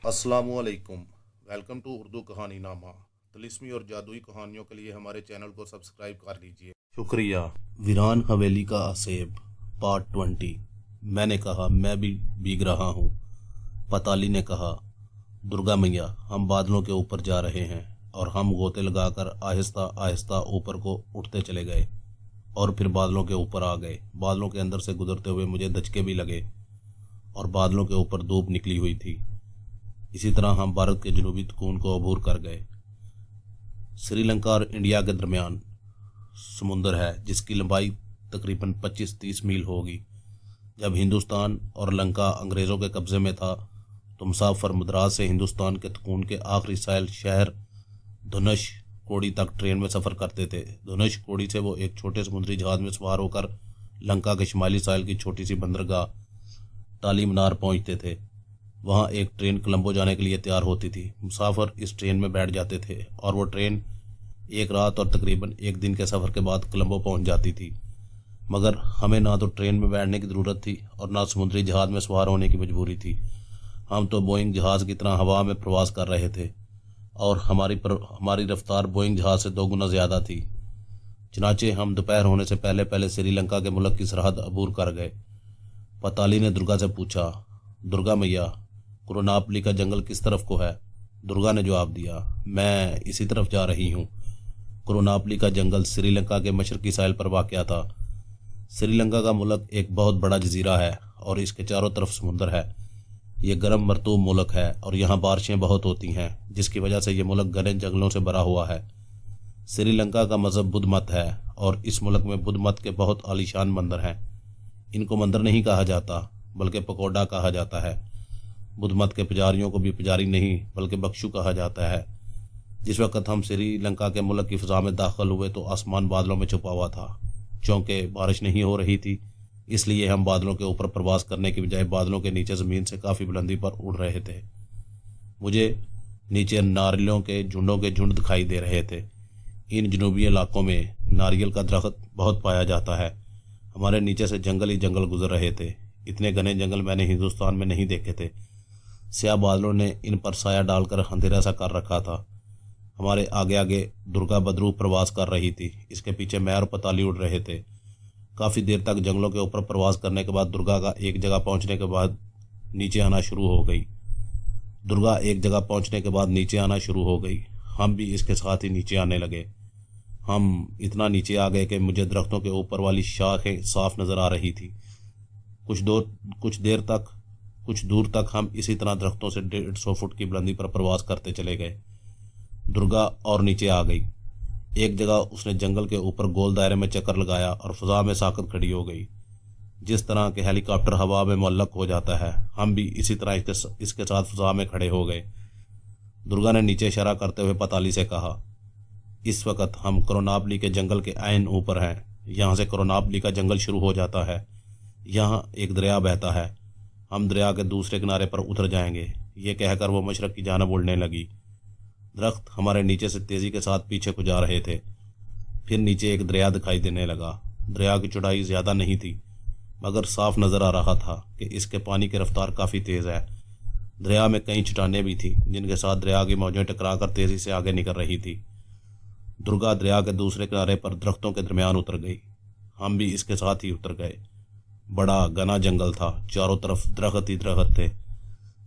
अस्सलामुअलैकुम। Welcome to Urdu कहानी नामा। तिलिस्मी और जादुई कहानियों के लिए हमारे चैनल को सब्सक्राइब कर लीजिए, शुक्रिया। वीरान हवेली का असेब, पार्ट 20। मैंने कहा, मैं भी भीग रहा हूँ। पताली ने कहा, दुर्गा मैया, हम बादलों के ऊपर जा रहे हैं। और हम गोते लगाकर आहिस्ता आहिस्ता ऊपर को उठते चले गए और फिर बादलों के ऊपर आ गए। बादलों के अंदर से गुजरते हुए मुझे दचके भी लगे और बादलों के ऊपर धूप निकली हुई थी। इसी तरह हम भारत के जनूबी तकून को अबूर कर गए। श्रीलंका और इंडिया के दरमियान समुंदर है जिसकी लंबाई तकरीबन 25-30 मील होगी। जब हिंदुस्तान और लंका अंग्रेज़ों के कब्ज़े में था तो मुसाफिर मद्रास से हिंदुस्तान के तकून के आखिरी साहिल शहर धनुष कोड़ी तक ट्रेन में सफ़र करते थे। धनुष कोड़ी से वो एक छोटे समुद्री जहाज़ में सवार होकर लंका के शुमाली साहिल की छोटी सी बंदरगाह टाली मीनार पहुँचते थे। वहाँ एक ट्रेन कोलंबो जाने के लिए तैयार होती थी। मुसाफिर इस ट्रेन में बैठ जाते थे और वो ट्रेन एक रात और तकरीबन एक दिन के सफ़र के बाद कोलंबो पहुँच जाती थी। मगर हमें ना तो ट्रेन में बैठने की ज़रूरत थी और ना समुद्री जहाज़ में सवार होने की मजबूरी थी। हम तो बोइंग जहाज़ की तरह हवा में प्रवास कर रहे थे और हमारी रफ्तार बोइंग जहाज़ से 2 गुना ज़्यादा थी। चनाचे हम दोपहर होने से पहले पहले श्रीलंका के मुल्क की सरहद अबूर कर गए। पताली ने दुर्गा से पूछा, दुर्गा मैया, कुरुनापली का जंगल किस तरफ को है? दुर्गा ने जवाब दिया, मैं इसी तरफ जा रही हूँ। कुरुनापली का जंगल श्रीलंका के मशरकी साहिल पर वाक़या था। श्रीलंका का मुल्क एक बहुत बड़ा जजीरा है और इसके चारों तरफ समुंदर है। ये गर्म मरतूब मुल्क है और यहाँ बारिशें बहुत होती हैं, जिसकी वजह से ये मुल्क घने जंगलों से भरा हुआ है। श्रीलंका का मज़हब बुद्ध मत है और इस मुल्क में बुद्ध मत के बहुत आलीशान मंदिर हैं। इनको मंदिर नहीं कहा जाता बल्कि पकोड़ा कहा जाता है। बुद्ध मत के पुजारियों को भी पुजारी नहीं बल्कि बख्शू कहा जाता है। जिस वक्त हम श्रीलंका के मुल्क की फ़ज़ा में दाखिल हुए तो आसमान बादलों में छुपा हुआ था। चूँकि बारिश नहीं हो रही थी इसलिए हम बादलों के ऊपर प्रवास करने की बजाय बादलों के नीचे ज़मीन से काफ़ी बुलंदी पर उड़ रहे थे। मुझे नीचे नारियलों के झुंड दिखाई दे रहे थे। इन जनूबी इलाकों में नारियल का दरख्त बहुत पाया जाता है। हमारे नीचे से जंगल ही जंगल गुजर रहे थे। इतने घने जंगल मैंने हिंदुस्तान में नहीं देखे थे। स्याह बादलों ने इन पर साया डालकर अंधेरा सा कर रखा था। हमारे आगे आगे दुर्गा बदरू प्रवास कर रही थी। इसके पीछे मैं और पताली उड़ रहे थे। काफ़ी देर तक जंगलों के ऊपर प्रवास करने के बाद दुर्गा एक जगह पहुंचने के बाद नीचे आना शुरू हो गई। हम भी इसके साथ ही नीचे आने लगे। हम इतना नीचे आ गए कि मुझे दरख्तों के ऊपर वाली शाखें साफ नज़र आ रही थी। कुछ दूर तक हम इसी तरह दरख्तों से 150 फुट की बुलंदी पर प्रवास करते चले गए। दुर्गा और नीचे आ गई। एक जगह उसने जंगल के ऊपर गोल दायरे में चक्कर लगाया और फ़ज़ा में साकत खड़ी हो गई। जिस तरह के हेलीकॉप्टर हवा में मुअल्लक हो जाता है, हम भी इसी तरह इसके साथ फ़ज़ा में खड़े हो गए। दुर्गा ने नीचे इशारा करते हुए पताली से कहा, इस वक्त हम कुरुनापली के जंगल के ऐन ऊपर हैं। यहाँ से कुरुनापली का जंगल शुरू हो जाता है। यहाँ एक दरिया बहता है। हम दरिया के दूसरे किनारे पर उतर जाएंगे। ये कहकर वो मशरक़ की जानिब उड़ने लगी। दरख्त हमारे नीचे से तेज़ी के साथ पीछे को जा रहे थे। फिर नीचे एक दरिया दिखाई देने लगा। दरिया की चौड़ाई ज़्यादा नहीं थी मगर साफ नज़र आ रहा था कि इसके पानी की रफ्तार काफ़ी तेज़ है। दरिया में कई चट्टानें भी थीं जिनके साथ दरिया की मौजें टकराकर तेज़ी से आगे निकल रही थी। दुर्गा दरिया के दूसरे किनारे पर दरख्तों के दरमियान उतर गई। हम भी इसके साथ ही उतर गए। बड़ा घना जंगल था। चारों तरफ दरख्त ही दरख्त थे।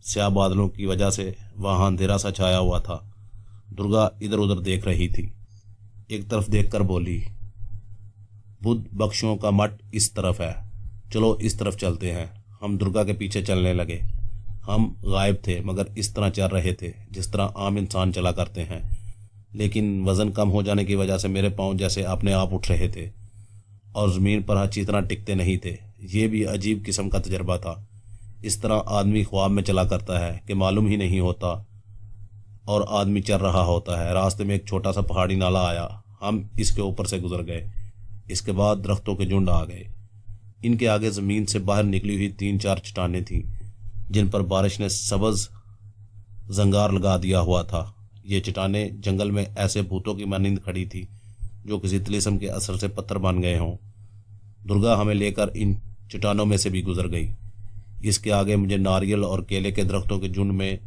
स्याह बादलों की वजह से वहाँ अंधेरा सा छाया हुआ था। दुर्गा इधर उधर देख रही थी। एक तरफ देखकर बोली, बुद्ध बख्शुओं का मठ इस तरफ है, चलो इस तरफ चलते हैं। हम दुर्गा के पीछे चलने लगे। हम गायब थे मगर इस तरह चल रहे थे जिस तरह आम इंसान चला करते हैं, लेकिन वज़न कम हो जाने की वजह से मेरे पाँव जैसे अपने आप उठ रहे थे और ज़मीन पर अच्छी तरह टिकते नहीं थे। ये भी अजीब किस्म का तजर्बा था। इस तरह आदमी ख्वाब में चला करता है कि मालूम ही नहीं होता और आदमी चल रहा होता है। रास्ते में एक छोटा सा पहाड़ी नाला आया। हम इसके ऊपर से गुजर गए। इसके बाद दरख्तों के झुंड आ गए। इनके आगे ज़मीन से बाहर निकली हुई 3-4 चट्टानें थीं जिन पर बारिश ने सब्ज़ जंगार लगा दिया हुआ था। ये चट्टानें जंगल में ऐसे भूतों की मानिंद खड़ी थी जो किसी तिलिस्म के असर से पत्थर बन गए हों। दुर्गा हमें लेकर इन चट्टानों में से भी गुजर गई। इसके आगे मुझे नारियल और केले के दरख्तों के झुंड में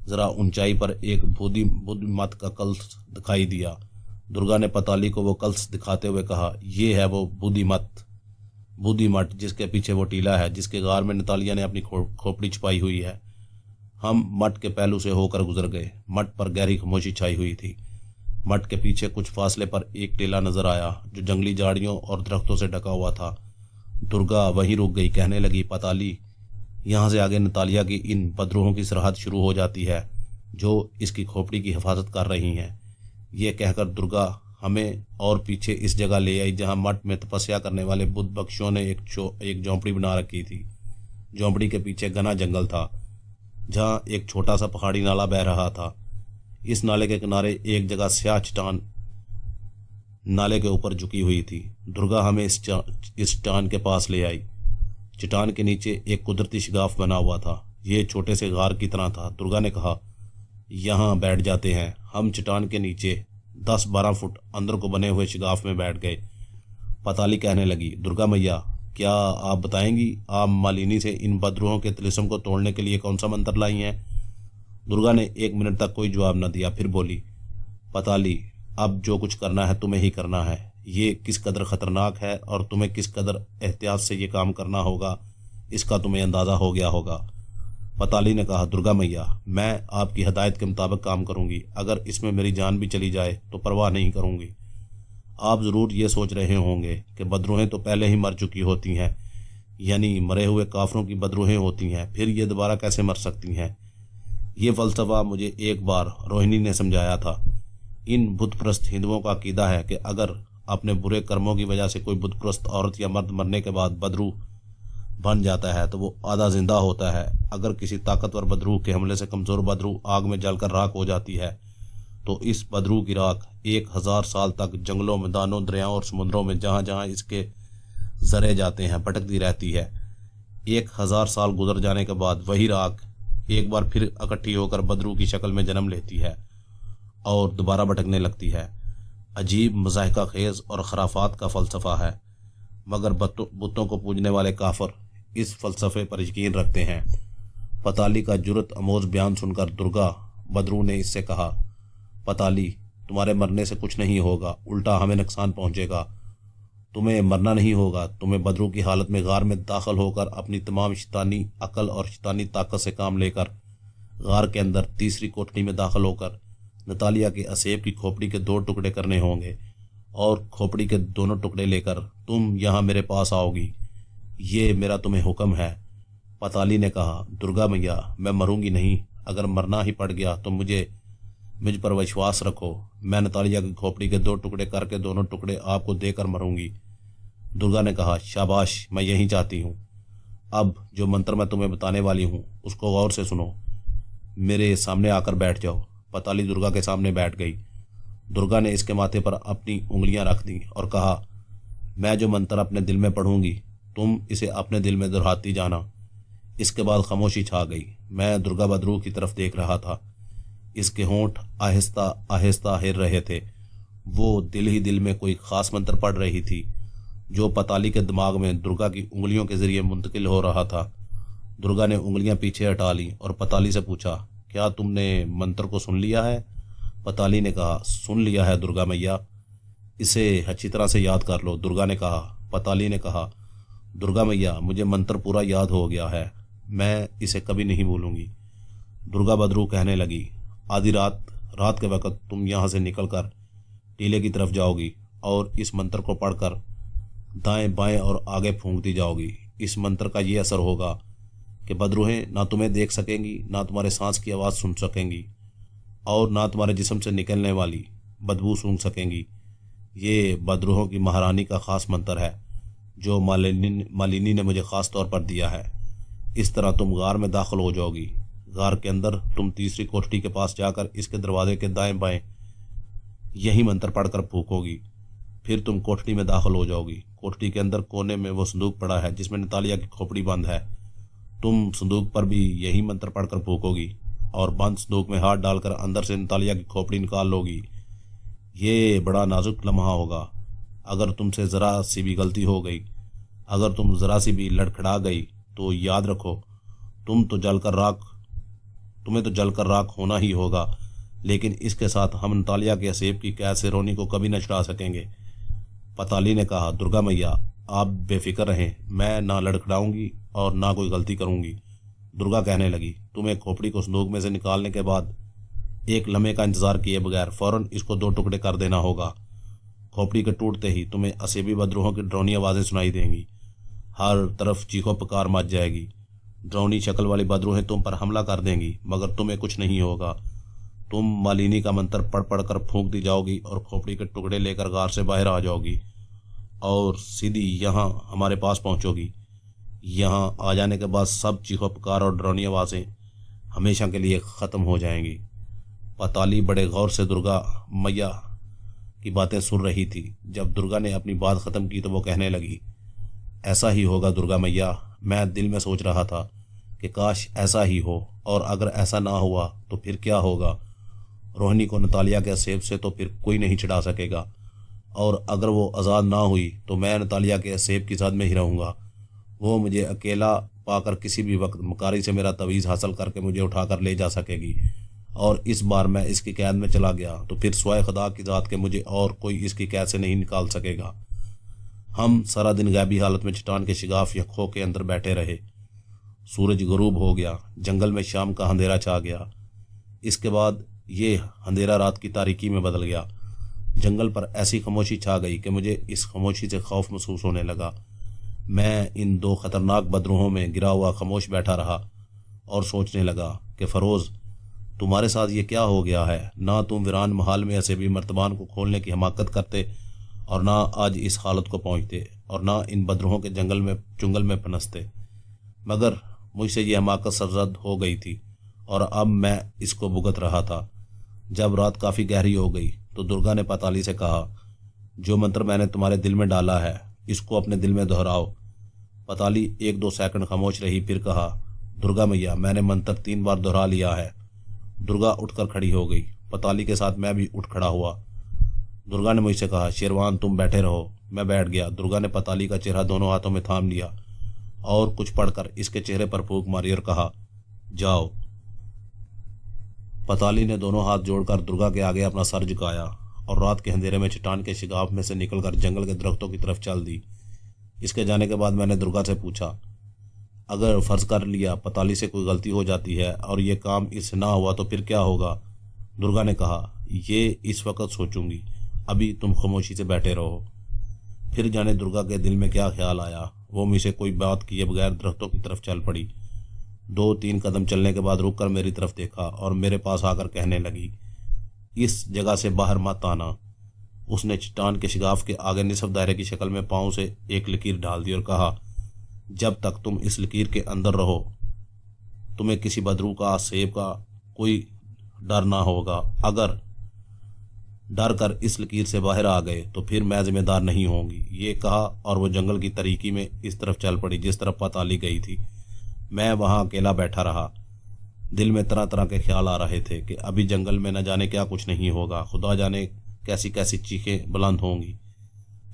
जरा ऊंचाई पर एक बुद्धिमत का कलश दिखाई दिया। दुर्गा ने पताली को वो कलश दिखाते हुए कहा, ये है वो बुद्धिमठ जिसके पीछे वो टीला है, जिसके गार में नतालिया ने अपनी खोपड़ी छुपाई हुई है। हम मठ के पहलू से होकर गुजर गए। मठ पर गहरी खामोशी छाई हुई थी। मठ के पीछे कुछ फासले पर एक टीला नजर आया जो जंगली झाड़ियों और दरख्तों से ढका हुआ था। दुर्गा वहीं रुक गई, कहने लगी, पताली, यहाँ से आगे नतालिया की इन बदरूहों की सरहद शुरू हो जाती है जो इसकी खोपड़ी की हिफाजत कर रही हैं। ये कहकर दुर्गा हमें और पीछे इस जगह ले आई जहाँ मठ में तपस्या करने वाले बुद्ध भिक्षुओं ने एक झोंपड़ी बना रखी थी। झोंपड़ी के पीछे घना जंगल था जहाँ एक छोटा सा पहाड़ी नाला बह रहा था। इस नाले के किनारे एक जगह स्याह चट्टान नाले के ऊपर झुकी हुई थी। दुर्गा हमें इस चट्टान के पास ले आई। चट्टान के नीचे एक कुदरती शिगाफ बना हुआ था। ये छोटे से गार की तरह था। दुर्गा ने कहा, यहाँ बैठ जाते हैं। हम चट्टान के नीचे 10-12 फुट अंदर को बने हुए शिगाफ में बैठ गए। पताली कहने लगी, दुर्गा मैया, क्या आप बताएंगी आप मालिनी से इन बदरूहों के तिलिस्म को तोड़ने के लिए कौन सा मंत्र लाई हैं? दुर्गा ने 1 मिनट तक कोई जवाब न दिया, फिर बोली, पताली, अब जो कुछ करना है तुम्हें ही करना है। ये किस कदर खतरनाक है और तुम्हें किस कदर एहतियात से ये काम करना होगा, इसका तुम्हें अंदाज़ा हो गया होगा। पताली ने कहा, दुर्गा मैया, मैं आपकी हदायत के मुताबिक काम करूंगी। अगर इसमें मेरी जान भी चली जाए तो परवाह नहीं करूंगी। आप ज़रूर ये सोच रहे होंगे कि बदरूहें तो पहले ही मर चुकी होती हैं, यानी मरे हुए काफरों की बदरूहें होती हैं, फिर ये दोबारा कैसे मर सकती हैं? ये फ़लसफ़ा मुझे एक बार रोहिणी ने समझाया था। इन बुतप्रस्त हिंदुओं का अकीदा है कि अगर अपने बुरे कर्मों की वजह से कोई बुतप्रस्त औरत या मर्द मरने के बाद बदरूह बन जाता है तो वो आधा जिंदा होता है। अगर किसी ताकतवर बदरूह के हमले से कमज़ोर बदरूह आग में जलकर राख हो जाती है तो इस बदरूह की राख 1000 साल तक जंगलों, मैदानों, दरियाओं और समुद्रों में जहाँ जहाँ इसके जरे जाते हैं भटकती रहती है। 1000 साल गुजर जाने के बाद वही राख एक बार फिर इकट्ठी होकर बदरूह की शक्ल में जन्म लेती है और दोबारा भटकने लगती है। अजीब, मज़ाहिका खेज़ और खराफात का फ़लसफ़ा है, मगर बुतों को पूजने वाले काफर इस फ़लसफ़े पर यकीन रखते हैं। पताली का जुर्रत अमोज़ बयान सुनकर दुर्गा बदरू ने इससे कहा, पताली, तुम्हारे मरने से कुछ नहीं होगा, उल्टा हमें नुकसान पहुँचेगा। तुम्हें मरना नहीं होगा। तुम्हें बदरू की हालत में गार में दाखिल होकर अपनी तमाम शैतानी अकल और शैतानी ताकत से काम लेकर गार के अंदर तीसरी कोठरी में दाखिल होकर नतालिया के असेब की खोपड़ी के 2 टुकड़े करने होंगे और खोपड़ी के दोनों टुकड़े लेकर तुम यहाँ मेरे पास आओगी। ये मेरा तुम्हें हुक्म है। पताली ने कहा, दुर्गा मैया, मैं मरूंगी नहीं। अगर मरना ही पड़ गया तो मुझ पर विश्वास रखो। मैं नतालिया की खोपड़ी के 2 टुकड़े करके दोनों टुकड़े आपको देकर मरूंगी। दुर्गा ने कहा, शाबाश, मैं यही चाहती हूँ। अब जो मंत्र मैं तुम्हें बताने वाली हूँ उसको गौर से सुनो। मेरे सामने आकर बैठ जाओ। पताली दुर्गा के सामने बैठ गई। दुर्गा ने इसके माथे पर अपनी उंगलियां रख दी और कहा, मैं जो मंत्र अपने दिल में पढ़ूंगी तुम इसे अपने दिल में दोहराती जाना। इसके बाद खामोशी छा गई। मैं दुर्गा बदरू की तरफ देख रहा था। इसके होंठ आहिस्ता आहिस्ता हिल रहे थे। वो दिल ही दिल में कोई खास मंत्र पढ़ रही थी जो पताली के दिमाग में दुर्गा की उंगलियों के जरिए मुंतकिल हो रहा था। दुर्गा ने उंगलियां पीछे हटा ली और पताली से पूछा, क्या तुमने मंत्र को सुन लिया है? पताली ने कहा, सुन लिया है दुर्गा मैया। इसे अच्छी तरह से याद कर लो, दुर्गा ने कहा। पताली ने कहा, दुर्गा मैया, मुझे मंत्र पूरा याद हो गया है, मैं इसे कभी नहीं भूलूंगी। दुर्गा बदरू कहने लगी, आधी रात के वक्त तुम यहाँ से निकलकर टीले की तरफ जाओगी और इस मंत्र को पढ़कर दाएं बाएं और आगे फूंकती जाओगी। इस मंत्र का ये असर होगा कि बदरूहें ना तुम्हें देख सकेंगी, ना तुम्हारे सांस की आवाज़ सुन सकेंगी और ना तुम्हारे जिस्म से निकलने वाली बदबू सूंघ सकेंगी। ये बदरूहों की महारानी का ख़ास मंत्र है जो मालिनी ने मुझे ख़ास तौर पर दिया है। इस तरह तुम गार में दाखिल हो जाओगी। गार के अंदर तुम तीसरी कोठरी के पास जाकर इसके दरवाजे के दाएं बाएं यही मंत्र पढ़कर फूकोगी। फिर तुम कोठरी में दाखिल हो जाओगी। कोठरी के अंदर कोने में वो संदूक पड़ा है जिसमें नतालिया की खोपड़ी बंद है। तुम संदूक पर भी यही मंत्र पढ़कर फूकोगी और बंद संदूक में हाथ डालकर अंदर से नतालिया की खोपड़ी निकाल लोगी। ये बड़ा नाजुक लम्हा होगा। अगर तुमसे ज़रा सी भी गलती हो गई, अगर तुम ज़रा सी भी लड़खड़ा गई तो याद रखो तुम तो तुम्हें तो जलकर राख होना ही होगा, लेकिन इसके साथ हम नतालिया के असेब की कैद से रोनी को कभी न छुड़ा सकेंगे। पताली ने कहा, दुर्गा मैया आप बेफिक्र रहें, मैं ना लड़खड़ाऊंगी और ना कोई गलती करूंगी। दुर्गा कहने लगी, तुम्हें खोपड़ी को संदूक में से निकालने के बाद एक लम्हे का इंतजार किए बगैर फौरन इसको 2 टुकड़े कर देना होगा। खोपड़ी के टूटते ही तुम्हें असेबी बदरूहों की डरौनी आवाज़ें सुनाई देंगी, हर तरफ चीखो पुकार मच जाएगी। डरौनी शक्ल वाली बदरूहें तुम पर हमला कर देंगी, मगर तुम्हें कुछ नहीं होगा। तुम मालिनी का मंत्र पढ़ पढ़ कर फूंक दी जाओगी और खोपड़ी के टुकड़े लेकर गार से बाहर आ जाओगी और सीधी यहाँ हमारे पास पहुँचोगी। यहाँ आ जाने के बाद सब चीखो पुकार और डरौनी आवाज़ें हमेशा के लिए ख़त्म हो जाएंगी। पताली बड़े गौर से दुर्गा मैया की बातें सुन रही थी। जब दुर्गा ने अपनी बात ख़त्म की तो वो कहने लगी, ऐसा ही होगा दुर्गा मैया, मैं दिल में सोच रहा था कि काश ऐसा ही हो, और अगर ऐसा ना हुआ तो फिर क्या होगा। रोहिणी को नतालिया के असेब से तो फिर कोई नहीं छुड़ा सकेगा, और अगर वो आज़ाद ना हुई तो मैं नतालिया के असेब की साथ में ही रहूँगा। वो मुझे अकेला पाकर किसी भी वक्त मकारी से मेरा तवीज़ हासिल करके मुझे उठाकर ले जा सकेगी, और इस बार मैं इसकी कैद में चला गया तो फिर स्वाय खुदा की ज़ात के मुझे और कोई इसकी कैद से नहीं निकाल सकेगा। हम सारा दिन गैबी हालत में चट्टान के शिगाफ या खो के अंदर बैठे रहे। सूरज गुरूब हो गया, जंगल में शाम का अंधेरा छा गया। इसके बाद ये अंधेरा रात की तारीकी में बदल गया। जंगल पर ऐसी खामोशी छा गई कि मुझे इस खामोशी से खौफ महसूस होने लगा। मैं इन 2 खतरनाक बदरूहों में गिरा हुआ खामोश बैठा रहा और सोचने लगा कि फ़रोज़, तुम्हारे साथ ये क्या हो गया है। ना तुम वीरान महल में ऐसे भी मर्तबान को खोलने की हमाकत करते और ना आज इस हालत को पहुँचते और ना इन बदरूहों के चुंगल में पनसते, मगर मुझसे ये हमाकत सरजद हो गई थी और अब मैं इसको भुगत रहा था। जब रात काफ़ी गहरी हो गई तो दुर्गा ने पताली से कहा, जो मंत्र मैंने तुम्हारे दिल में डाला है इसको अपने दिल में दोहराओ। पताली 1-2 सेकंड खामोश रही, फिर कहा, दुर्गा मैया मैंने मंत्र 3 बार दोहरा लिया है। दुर्गा उठकर खड़ी हो गई। पताली के साथ मैं भी उठ खड़ा हुआ। दुर्गा ने मुझसे कहा, शेरवान तुम बैठे रहो। मैं बैठ गया। दुर्गा ने पताली का चेहरा दोनों हाथों में थाम लिया और कुछ पढ़कर इसके चेहरे पर फूंक मारी और कहा, जाओ। पताली ने दोनों हाथ जोड़कर दुर्गा के आगे अपना सर झुकाया और रात के अंधेरे में चट्टान के शिगाफ में से निकलकर जंगल के दरख्तों की तरफ चल दी। इसके जाने के बाद मैंने दुर्गा से पूछा, अगर फ़र्ज़ कर लिया पताली से कोई गलती हो जाती है और ये काम इससे ना हुआ तो फिर क्या होगा। दुर्गा ने कहा, ये इस वक्त सोचूंगी, अभी तुम खामोशी से बैठे रहो। फिर जाने दुर्गा के दिल में क्या ख्याल आया, वो मुझसे कोई बात किए बगैर दरख्तों की तरफ चल पड़ी। 2-3 कदम चलने के बाद रुककर मेरी तरफ देखा और मेरे पास आकर कहने लगी, इस जगह से बाहर मत आना। उसने चट्टान के शिगाफ के आगे निसफ दायरे की शक्ल में पाँव से एक लकीर डाल दी और कहा, जब तक तुम इस लकीर के अंदर रहो तुम्हें किसी बदरू का सेब का कोई डर ना होगा। अगर डर कर इस लकीर से बाहर आ गए तो फिर मैं जिम्मेदार नहीं होंगी। ये कहा और वो जंगल की तरीकी में इस तरफ चल पड़ी जिस तरफ पताली गई थी। मैं वहाँ अकेला बैठा रहा। दिल में तरह तरह के ख्याल आ रहे थे कि अभी जंगल में न जाने क्या कुछ नहीं होगा। खुदा जाने कैसी कैसी चीखें बुलंद होंगी,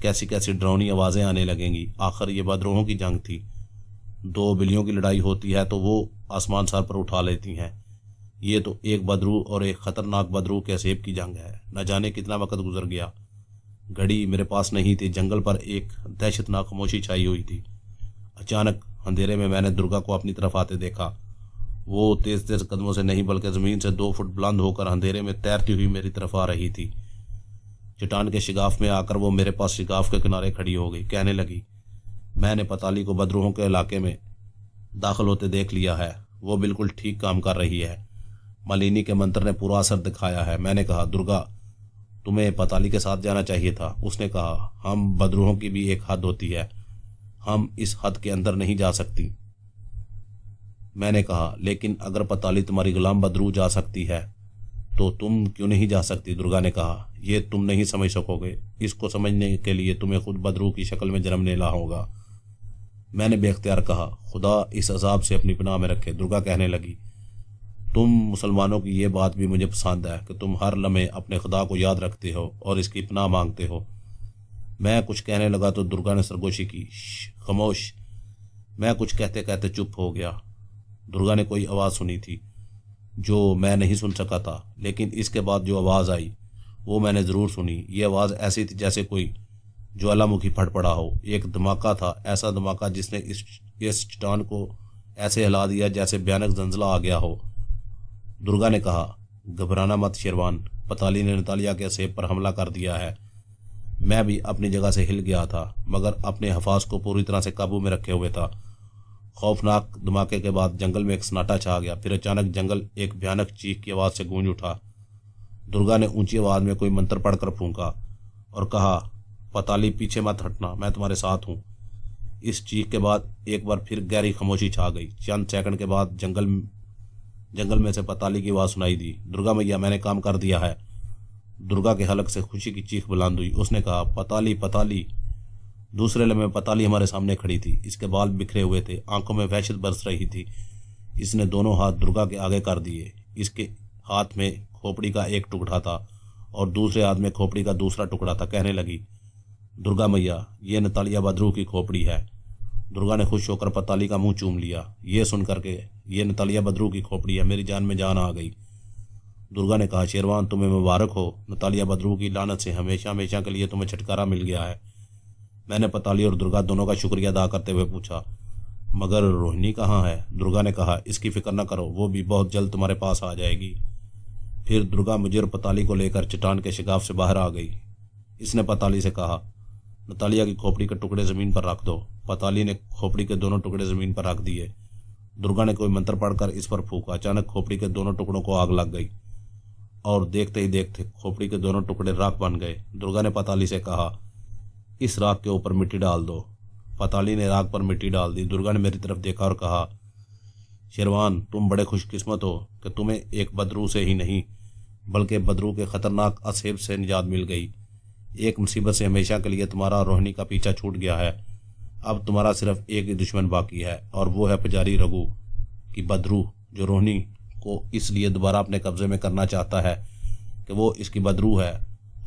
कैसी कैसी डरावनी आवाज़ें आने लगेंगी। आखिर ये बदरूहों की जंग थी। 2 बिल्लियों की लड़ाई होती है तो वो आसमान सर पर उठा लेती हैं। ये तो एक बदरू और एक ख़तरनाक बदरू के असेब की जंग है। न जाने कितना वक्त गुजर गया। घड़ी मेरे पास नहीं थी। जंगल पर एक दहशतनाक खामोशी छाई हुई थी। अचानक अंधेरे में मैंने दुर्गा को अपनी तरफ आते देखा। वो तेज़ तेज़ कदमों से नहीं बल्कि ज़मीन से 2 फुट बुलंद होकर अंधेरे में तैरती हुई मेरी तरफ आ रही थी। चट्टान के शिगाफ में आकर वो मेरे पास शिगाफ के किनारे खड़ी हो गई। कहने लगी, मैंने पताली को बदरूहों के इलाके में दाखिल होते देख लिया है। वो बिल्कुल ठीक काम कर रही है। मालिनी के मंत्र ने पूरा असर दिखाया है। मैंने कहा, दुर्गा तुम्हें पताली के साथ जाना चाहिए था। उसने कहा, हम बदरूहों की भी एक हद होती है, हम इस हद के अंदर नहीं जा सकती। मैंने कहा, लेकिन अगर पताली तुम्हारी गुलाम बदरू जा सकती है तो तुम क्यों नहीं जा सकती। दुर्गा ने कहा, ये तुम नहीं समझ सकोगे। इसको समझने के लिए तुम्हें खुद बदरू की शक्ल में जन्म लेना होगा। मैंने बेख्तियार कहा, खुदा इस अजाब से अपनी पनाह में रखे। दुर्गा कहने लगी, तुम मुसलमानों की ये बात भी मुझे पसंद है कि तुम हर लम्हे अपने खुदा को याद रखते हो और इसकी पनाह मांगते हो। मैं कुछ कहने लगा तो दुर्गा ने सरगोशी की, खामोश। मैं कुछ कहते कहते चुप हो गया। दुर्गा ने कोई आवाज़ सुनी थी। जो मैं नहीं सुन सका था, लेकिन इसके बाद जो आवाज़ आई वो मैंने ज़रूर सुनी। ये आवाज़ ऐसी थी जैसे कोई ज्वालामुखी फट पड़ा हो। एक धमाका था, ऐसा धमाका जिसने इस चट्टान को ऐसे हिला दिया जैसे भयानक जंजला आ गया हो। दुर्गा ने कहा, घबराना मत शेरवान, पताली ने नतालिया के सेब पर हमला कर दिया है। मैं भी अपनी जगह से हिल गया था, मगर अपने हफाज को पूरी तरह से काबू में रखे हुए था। खौफनाक धमाके के बाद जंगल में एक सन्नाटा छा गया। फिर अचानक जंगल एक भयानक चीख की आवाज़ से गूंज उठा। दुर्गा ने ऊंची आवाज़ में कोई मंत्र पढ़कर फूंका और कहा, पताली पीछे मत हटना, मैं तुम्हारे साथ हूँ। इस चीख के बाद एक बार फिर गहरी खामोशी छा गई। चंद सेकंड के बाद जंगल में से पताली की आवाज़ सुनाई दी, दुर्गा मैया, मैंने काम कर दिया है। दुर्गा के हलक से खुशी की चीख बुलंद हुई। उसने कहा, पताली पताली। दूसरे लम्हे पताली हमारे सामने खड़ी थी। इसके बाल बिखरे हुए थे, आंखों में वहशत बरस रही थी। इसने दोनों हाथ दुर्गा के आगे कर दिए। इसके हाथ में खोपड़ी का एक टुकड़ा था और दूसरे हाथ में खोपड़ी का दूसरा टुकड़ा था। कहने लगी, दुर्गा मैया, ये नतालिया बदरू की खोपड़ी है। दुर्गा ने खुश होकर पताली का मुंह चूम लिया। ये सुन करके, ये नतालिया बदरू की खोपड़ी है, मेरी जान में जान आ गई। दुर्गा ने कहा, शेरवान तुम्हें मुबारक हो, नतालिया बदरू की लानत से हमेशा हमेशा के लिए तुम्हें छुटकारा मिल गया है। मैंने पताली और दुर्गा दोनों का शुक्रिया अदा करते हुए पूछा, मगर रोहिणी कहाँ है? दुर्गा ने कहा, इसकी फिक्र न करो, वो भी बहुत जल्द तुम्हारे पास आ जाएगी। फिर दुर्गा मुझे और पताली को लेकर चट्टान के शिगाफ से बाहर आ गई। इसने पताली से कहा, नतालिया की खोपड़ी के टुकड़े ज़मीन पर रख दो। पताली ने खोपड़ी के दोनों टुकड़े ज़मीन पर रख दिए। दुर्गा ने कोई मंत्र पढ़कर इस पर फूंका। अचानक खोपड़ी के दोनों टुकड़ों को आग लग गई और देखते ही देखते खोपड़ी के दोनों टुकड़े राख बन गए। दुर्गा ने पताली से कहा, इस राख के ऊपर मिट्टी डाल दो। पताली ने राख पर मिट्टी डाल दी। दुर्गा ने मेरी तरफ देखा और कहा, शेरवान तुम बड़े खुशकिस्मत हो कि तुम्हें एक बदरू से ही नहीं बल्कि बदरू के खतरनाक असेब से निजात मिल गई। एक मुसीबत से हमेशा के लिए तुम्हारा रोहिणी का पीछा छूट गया है। अब तुम्हारा सिर्फ एक ही दुश्मन बाकी है और वो है पुजारी रघु की बदरू, जो रोहिणी को इसलिए दोबारा अपने कब्जे में करना चाहता है कि वो इसकी बदरू है,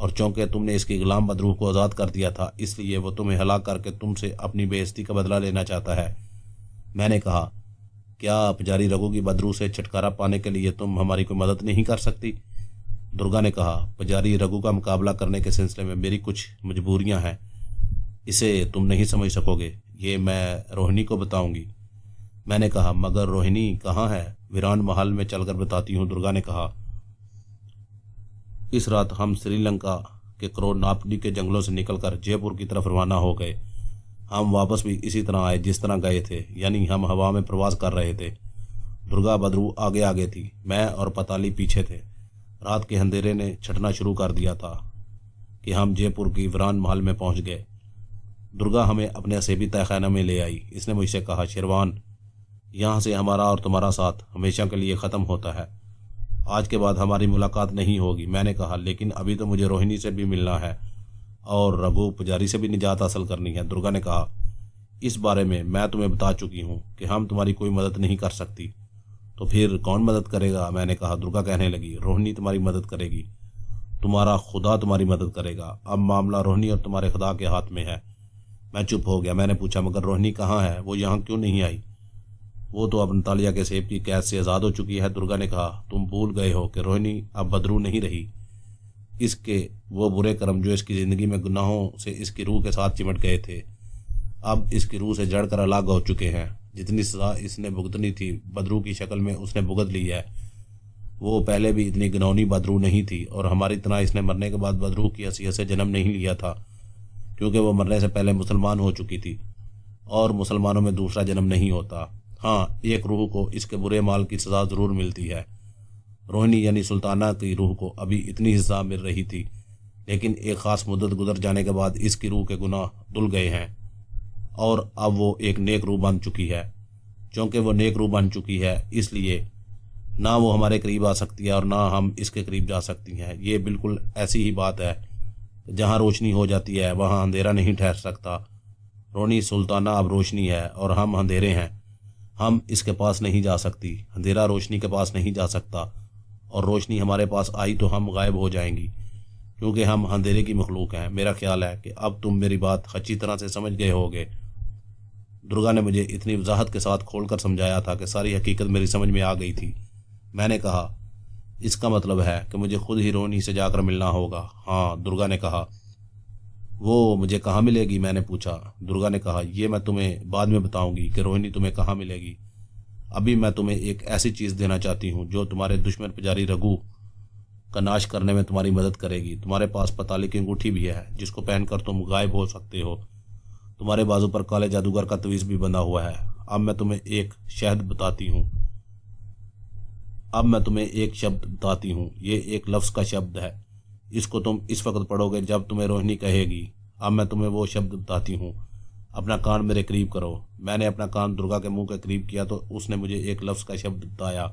और चूंकि तुमने इसकी गुलाम बदरू को आज़ाद कर दिया था इसलिए वो तुम्हें हलाक करके तुमसे अपनी बेइज्जती का बदला लेना चाहता है। मैंने कहा, क्या पुजारी रघु की बदरू से छुटकारा पाने के लिए तुम हमारी कोई मदद नहीं कर सकती? दुर्गा ने कहा, पुजारी रघु का मुकाबला करने के सिलसिले में मेरी कुछ मजबूरियां हैं, इसे तुम नहीं समझ सकोगे, ये मैं रोहिणी को बताऊंगी। मैंने कहा, मगर रोहिणी कहाँ है? वीरान महल में चलकर बताती हूँ। दुर्गा ने कहा, इस रात हम श्रीलंका के करोनापनी के जंगलों से निकलकर जयपुर की तरफ रवाना हो गए। हम वापस भी इसी तरह आए जिस तरह गए थे, यानी हम हवा में प्रवास कर रहे थे। दुर्गा बदरू आगे आगे थी, मैं और पताली पीछे थे। रात के अंधेरे ने छटना शुरू कर दिया था कि हम जयपुर की वीरान महल में पहुंच गए। दुर्गा हमें अपने असेबी तहखाना में ले आई। इसने मुझसे कहा, शेरवान यहाँ से हमारा और तुम्हारा साथ हमेशा के लिए ख़त्म होता है। आज के बाद हमारी मुलाकात नहीं होगी। मैंने कहा, लेकिन अभी तो मुझे रोहिणी से भी मिलना है और रघु पुजारी से भी निजात हासिल करनी है। दुर्गा ने कहा, इस बारे में मैं तुम्हें बता चुकी हूँ कि हम तुम्हारी कोई मदद नहीं कर सकती। तो फिर कौन मदद करेगा? मैंने कहा। दुर्गा कहने लगी, रोहिणी तुम्हारी मदद करेगी, तुम्हारा खुदा तुम्हारी मदद करेगा। अब मामला रोहिणी और तुम्हारे खुदा के हाथ में है। मैं चुप हो गया। मैंने पूछा, मगर रोहिणी कहाँ है? वो यहाँ क्यों नहीं आई? वो तो अब नतालिया के सेब की कैद से आज़ाद हो चुकी है। दुर्गा ने कहा, तुम भूल गए हो कि रोहिणी अब बदरू नहीं रही। इसके वो बुरे कर्म जो इसकी ज़िंदगी में गुनाहों से इसकी रूह के साथ चिमट गए थे, अब इसकी रूह से जड़कर अलग हो चुके हैं। जितनी सज़ा इसने भुगतनी थी बदरू की शक्ल में उसने भुगत ली है। वो पहले भी इतनी घिनौनी बदरू नहीं थी और हमारी तरह इसने मरने के बाद बदरू की हैसियत से जन्म नहीं लिया था, क्योंकि वो मरने से पहले मुसलमान हो चुकी थी और मुसलमानों में दूसरा जन्म नहीं होता। हाँ, एक रूह को इसके बुरे माल की सज़ा ज़रूर मिलती है। रोहिणी यानी सुल्ताना की रूह को अभी इतनी ही सज़ा मिल रही थी, लेकिन एक ख़ास मुद्दत गुजर जाने के बाद इसकी रूह के गुनाह धुल गए हैं और अब वो एक नेक रूह बन चुकी है। क्योंकि वो नेक रूह बन चुकी है इसलिए ना वो हमारे करीब आ सकती है और ना हम इसके करीब जा सकती हैं। ये बिल्कुल ऐसी ही बात है, जहाँ रोशनी हो जाती है वहाँ अंधेरा नहीं ठहर सकता। रोहिणी सुल्ताना अब रोशनी है और हम अंधेरे हैं। हम इसके पास नहीं जा सकती, अंधेरा रोशनी के पास नहीं जा सकता, और रोशनी हमारे पास आई तो हम गायब हो जाएंगी, क्योंकि हम अंधेरे की मखलूक हैं। मेरा ख्याल है कि अब तुम मेरी बात अच्छी तरह से समझ गए होगे। दुर्गा ने मुझे इतनी वजाहत के साथ खोलकर समझाया था कि सारी हकीकत मेरी समझ में आ गई थी। मैंने कहा, इसका मतलब है कि मुझे खुद ही रोहिणी से जाकर मिलना होगा। हाँ, दुर्गा ने कहा। वो मुझे कहाँ मिलेगी? मैंने पूछा। दुर्गा ने कहा, ये मैं तुम्हें बाद में बताऊंगी कि रोहिणी तुम्हें कहाँ मिलेगी। अभी मैं तुम्हें एक ऐसी चीज़ देना चाहती हूँ जो तुम्हारे दुश्मन पुजारी रघु का नाश करने में तुम्हारी मदद करेगी। तुम्हारे पास पताली की अंगूठी भी है जिसको पहनकर तुम गायब हो सकते हो। तुम्हारे बाजू पर काले जादूगर का तवीज़ भी बंधा हुआ है। अब मैं तुम्हें एक शब्द बताती हूँ। ये एक लफ्ज़ का शब्द है। इसको तुम इस वक्त पढ़ोगे जब तुम्हें रोहिणी कहेगी। अब मैं तुम्हें वो शब्द बताती हूँ। अपना कान मेरे करीब करो। मैंने अपना कान दुर्गा के मुंह के करीब किया तो उसने मुझे एक लफ्ज़ का शब्द बताया।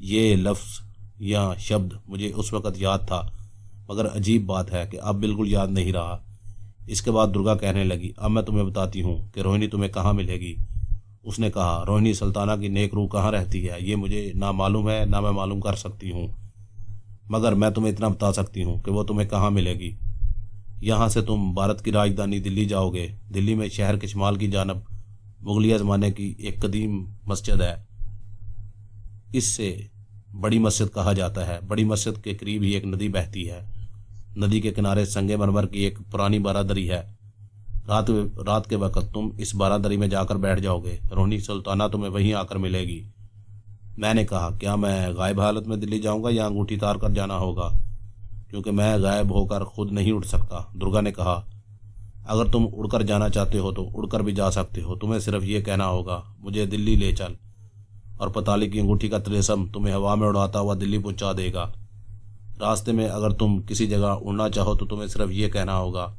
ये लफ्ज़ या शब्द मुझे उस वक्त याद था, मगर अजीब बात है कि अब बिल्कुल याद नहीं रहा। इसके बाद दुर्गा कहने लगी, अब मैं तुम्हें बताती हूँ कि रोहिणी तुम्हें कहाँ मिलेगी। उसने कहा, रोहिणी सुल्ताना की नेक रूह कहाँ रहती है ये मुझे ना मालूम है, ना मैं मालूम कर सकती हूँ, मगर मैं तुम्हें इतना बता सकती हूँ कि वो तुम्हें कहाँ मिलेगी। यहाँ से तुम भारत की राजधानी दिल्ली जाओगे। दिल्ली में शहर के शुमाल की जानब मुगलिया ज़माने की एक कदीम मस्जिद है। इससे बड़ी मस्जिद कहा जाता है। बड़ी मस्जिद के करीब ही एक नदी बहती है। नदी के किनारे संगे मरमर की एक पुरानी बारादरी है। रात के वक्त तुम इस बारादरी में जाकर बैठ जाओगे। रोहिणी सुल्ताना तुम्हें वहीं आकर मिलेगी। मैंने कहा, क्या मैं गायब हालत में दिल्ली जाऊंगा या अंगूठी तार कर जाना होगा, क्योंकि मैं गायब होकर खुद नहीं उड़ सकता। दुर्गा ने कहा, अगर तुम उड़कर जाना चाहते हो तो उड़कर भी जा सकते हो। तुम्हें सिर्फ ये कहना होगा, मुझे दिल्ली ले चल, और पताली की अंगूठी का तिलिस्म तुम्हें हवा में उड़ाता हुआ दिल्ली पहुंचा देगा। रास्ते में अगर तुम किसी जगह उड़ना चाहो तो तुम्हें सिर्फ ये कहना होगा।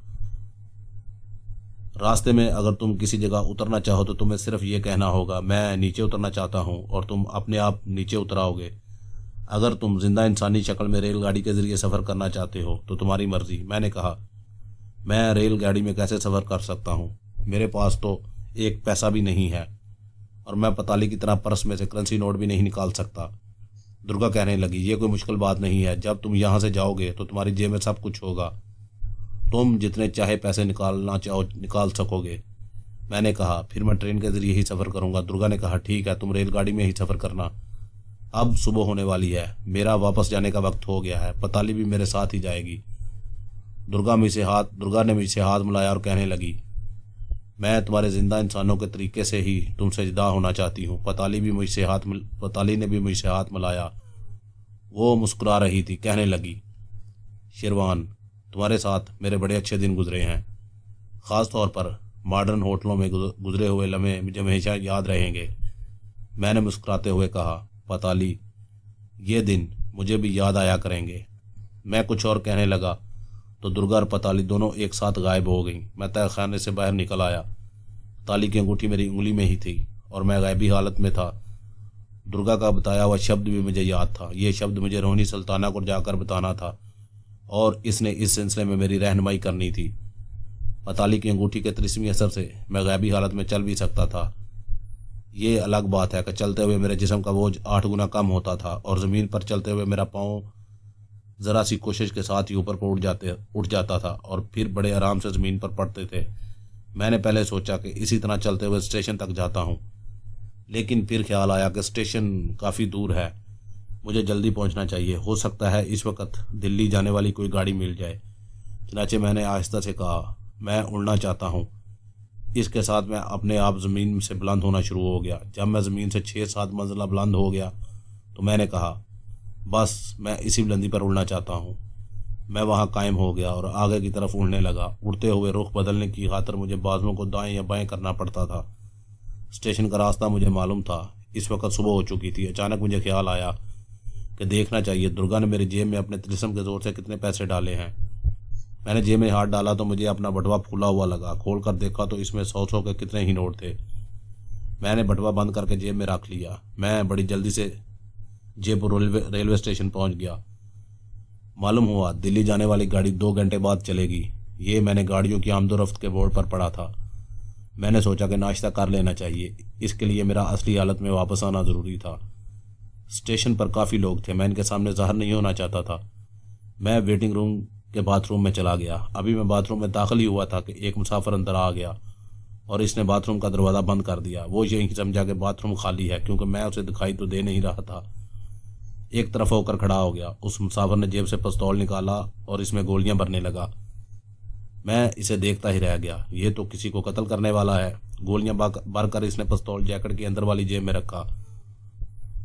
रास्ते में अगर तुम किसी जगह उतरना चाहो तो तुम्हें सिर्फ ये कहना होगा, मैं नीचे उतरना चाहता हूँ, और तुम अपने आप नीचे उतराओगे। अगर तुम जिंदा इंसानी शक्ल में रेलगाड़ी के ज़रिए सफ़र करना चाहते हो तो तुम्हारी मर्ज़ी। मैंने कहा, मैं रेलगाड़ी में कैसे सफ़र कर सकता हूँ? मेरे पास तो एक पैसा भी नहीं है, और मैं पताली की तरह पर्स में से करेंसी नोट भी नहीं निकाल सकता। दुर्गा कहने लगी, ये कोई मुश्किल बात नहीं है। जब तुम यहाँ से जाओगे तो तुम्हारी जेब में सब कुछ होगा। तुम जितने चाहे पैसे निकालना चाहो निकाल सकोगे। मैंने कहा, फिर मैं ट्रेन के ज़रिए ही सफ़र करूँगा। दुर्गा ने कहा, ठीक है, तुम रेलगाड़ी में ही सफ़र करना। अब सुबह होने वाली है। मेरा वापस जाने का वक्त हो गया है। पताली भी मेरे साथ ही जाएगी। दुर्गा ने मुझसे हाथ मिलाया और कहने लगी, मैं तुम्हारे जिंदा इंसानों के तरीके से ही तुमसे जुदा होना चाहती हूँ। पताली ने भी मुझसे हाथ मिलाया। वो मुस्कुरा रही थी। कहने लगी, शेरवान, तुम्हारे साथ मेरे बड़े अच्छे दिन गुजरे हैं। ख़ास तौर पर मॉडर्न होटलों में गुजरे हुए लम्हे मुझे हमेशा याद रहेंगे। मैंने मुस्कुराते हुए कहा, पताली, ये दिन मुझे भी याद आया करेंगे। मैं कुछ और कहने लगा तो दुर्गा और पताली दोनों एक साथ गायब हो गईं। मैं तहखाने से बाहर निकल आया। पताली की अंगूठी मेरी उंगली में ही थी और मैं गायबी हालत में था। दुर्गा का बताया हुआ शब्द भी मुझे याद था। ये शब्द मुझे रोहिणी सुल्ताना को जाकर बताना था और इसने इस सिलसिले में मेरी रहनुमाई करनी थी। पताली की अंगूठी के तिलिस्मी असर से मैं गायबी हालत में चल भी सकता था। ये अलग बात है कि चलते हुए मेरे जिस्म का बोझ 8 गुना कम होता था और ज़मीन पर चलते हुए मेरा पाँव ज़रा सी कोशिश के साथ ही ऊपर पर उठ जाता था और फिर बड़े आराम से ज़मीन पर पड़ते थे। मैंने पहले सोचा कि इसी तरह चलते हुए स्टेशन तक जाता हूँ, लेकिन फिर ख्याल आया कि स्टेशन काफ़ी दूर है, मुझे जल्दी पहुँचना चाहिए। हो सकता है इस वक्त दिल्ली जाने वाली कोई गाड़ी मिल जाए। चनाचे मैंने आहिस्ता से कहा, मैं उड़ना चाहता हूँ। इसके साथ मैं अपने आप ज़मीन से बुलंद होना शुरू हो गया। जब मैं ज़मीन से 6-7 मंजिला बुलंद हो गया तो मैंने कहा, बस मैं इसी बुलंदी पर उड़ना चाहता हूँ। मैं वहाँ कायम हो गया और आगे की तरफ उड़ने लगा। उड़ते हुए रुख बदलने की खातिर मुझे बाजुओं को दाएं या बाएं करना पड़ता था। स्टेशन का रास्ता मुझे मालूम था। इस वक्त सुबह हो चुकी थी। अचानक मुझे ख्याल आया कि देखना चाहिए दुर्गा ने मेरी जेब में अपने तिलिस्म के ज़ोर से कितने पैसे डाले हैं। मैंने जेब में हाथ डाला तो मुझे अपना बटुआ फूला हुआ लगा। खोल कर देखा तो इसमें 100 के कितने ही नोट थे। मैंने बटुआ बंद करके जेब में रख लिया। मैं बड़ी जल्दी से जयपुर रेलवे स्टेशन पहुंच गया। मालूम हुआ दिल्ली जाने वाली गाड़ी 2 घंटे बाद चलेगी। ये मैंने गाड़ियों की आमदोरफ्त के बोर्ड पर पढ़ा था। मैंने सोचा कि नाश्ता कर लेना चाहिए। इसके लिए मेरा असली हालत में वापस आना ज़रूरी था। स्टेशन पर काफ़ी लोग थे। मैं इनके सामने ज़ाहिर नहीं होना चाहता था। मैं वेटिंग रूम के बाथरूम में चला गया। अभी मैं बाथरूम में दाखिल ही हुआ था कि एक मुसाफिर अंदर आ गया और इसने बाथरूम का दरवाज़ा बंद कर दिया। वो यही समझा कि बाथरूम खाली है, क्योंकि मैं उसे दिखाई तो दे नहीं रहा था। एक तरफ होकर खड़ा हो गया। उस मुसाफिर ने जेब से पिस्तौल निकाला और इसमें गोलियां भरने लगा। मैं इसे देखता ही रह गया। ये तो किसी को कत्ल करने वाला है। गोलियां भरकर इसने पिस्तौल जैकेट की अंदर वाली जेब में रखा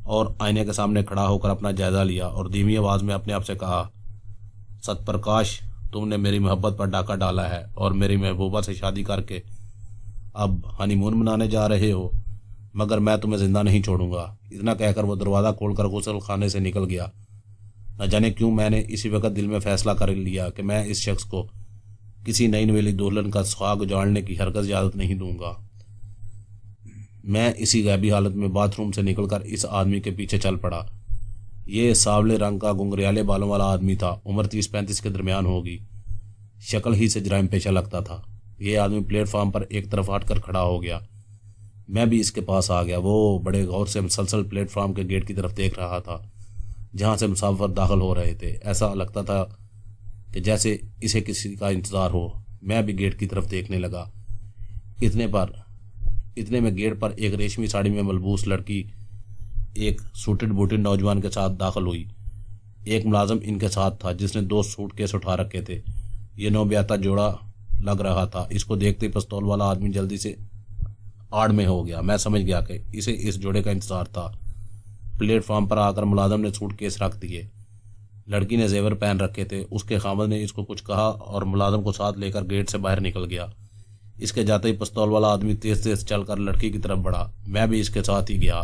और आईने के सामने खड़ा होकर अपना जायजा लिया और धीमी आवाज में अपने आप से कहा, सतप्रकाश, तुमने मेरी मोहब्बत पर डाका डाला है और मेरी महबूबा से शादी करके अब हनीमून मनाने जा रहे हो, मगर मैं तुम्हें जिंदा नहीं छोड़ूंगा। इतना कहकर वो दरवाज़ा खोलकर गुसल खाने से निकल गया। न जाने क्यों मैंने इसी वक्त दिल में फैसला कर लिया कि मैं इस शख्स को किसी नई नवेली दुल्हन का सुहाग उजाड़ने की हरकत इजाज़त नहीं दूंगा। मैं इसी गैबी हालत में बाथरूम से निकलकर इस आदमी के पीछे चल पड़ा। ये सावले रंग का गुंगरियाले बालों वाला आदमी था। उम्र 30-35 के दरमियान होगी। शक्ल ही से जराइम पेशा लगता था। ये आदमी प्लेटफार्म पर एक तरफ हटकर खड़ा हो गया। मैं भी इसके पास आ गया। वो बड़े गौर से मुसलसल प्लेटफार्म के गेट की तरफ देख रहा था जहाँ से मुसाफिर दाखिल हो रहे थे। ऐसा लगता था कि जैसे इसे किसी का इंतज़ार हो। मैं भी गेट की तरफ देखने लगा। इतने में गेट पर एक रेशमी साड़ी में मलबूस लड़की एक सूटेड बूटेड नौजवान के साथ दाखिल हुई। एक मुलाजिम इनके साथ था जिसने 2 सूटकेस उठा रखे थे। ये नौब्याता जोड़ा लग रहा था। इसको देखते ही पिस्तौल वाला आदमी जल्दी से आड़ में हो गया। मैं समझ गया कि इसे इस जोड़े का इंतजार था। प्लेटफार्म पर आकर मुलाजिम ने सूटकेस रख दिए। लड़की ने जेवर पहन रखे थे। उसके खामद ने इसको कुछ कहा और मुलाजिम को साथ लेकर गेट से बाहर निकल गया। इसके जाते ही पिस्तौल वाला आदमी तेज तेज चलकर लड़की की तरफ बढ़ा। मैं भी इसके साथ ही गया।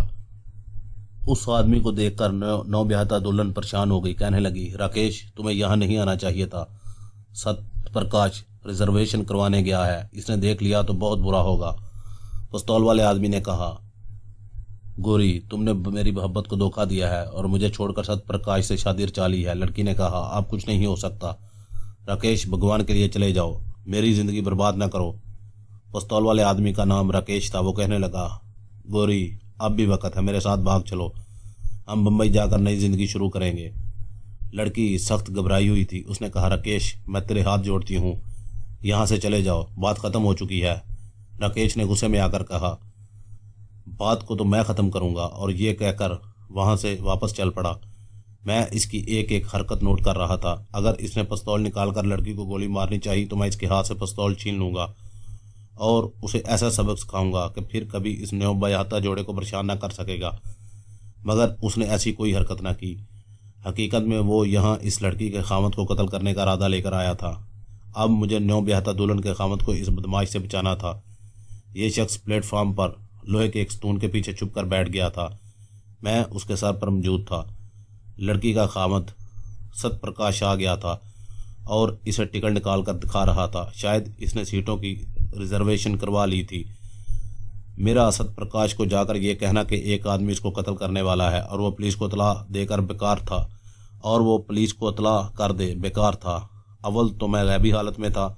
उस आदमी को देखकर नौब्याहता दुल्हन परेशान हो गई। कहने लगी, राकेश, तुम्हें यहाँ नहीं आना चाहिए था। सतप्रकाश रिजर्वेशन करवाने गया है। इसने देख लिया तो बहुत बुरा होगा। पिस्तौल वाले आदमी ने कहा, गोरी, तुमने मेरी मोहब्बत को धोखा दिया है और मुझे छोड़कर सतप्रकाश से शादी रचा ली है। लड़की ने कहा, अब कुछ नहीं हो सकता। राकेश, भगवान के लिए चले जाओ, मेरी जिंदगी बर्बाद न करो। पिस्तौल वाले आदमी का नाम राकेश था। वो कहने लगा, गोरी, अब भी वक्त है, मेरे साथ भाग चलो। हम बम्बई जाकर नई जिंदगी शुरू करेंगे। लड़की सख्त घबराई हुई थी। उसने कहा, राकेश, मैं तेरे हाथ जोड़ती हूँ, यहाँ से चले जाओ, बात ख़त्म हो चुकी है। राकेश ने गुस्से में आकर कहा, बात को तो मैं ख़त्म करूँगा, और ये कहकर वहाँ से वापस चल पड़ा। मैं इसकी एक एक हरकत नोट कर रहा था। अगर इसने पिस्तौल निकालकर लड़की को गोली मारनी चाहिए तो मैं इसके हाथ से पिस्तौल छीन लूँगा और उसे ऐसा सबक सिखाऊंगा कि फिर कभी इस नौब्याहता जोड़े को परेशान न कर सकेगा। मगर उसने ऐसी कोई हरकत न की। हकीकत में वो यहाँ इस लड़की के खामद को कत्ल करने का इरादा लेकर आया था। अब मुझे नौब्याहता दुल्हन के खामद को इस बदमाश से बचाना था। ये शख्स प्लेटफार्म पर लोहे के एक स्टून के पीछे छुप कर बैठ गया था। मैं उसके सर पर मौजूद था। लड़की का खामद सतप्रकाश आ गया था और इसे टिकट निकाल कर दिखा रहा था। शायद इसने सीटों की रिजर्वेशन करवा ली थी। मेरा सतप्रकाश को जाकर यह कहना कि एक आदमी इसको कत्ल करने वाला है और वो पुलिस को इतला देकर बेकार था और वो पुलिस को इतला कर दे बेकार था। अव्वल तो मैं गैबी हालत में था।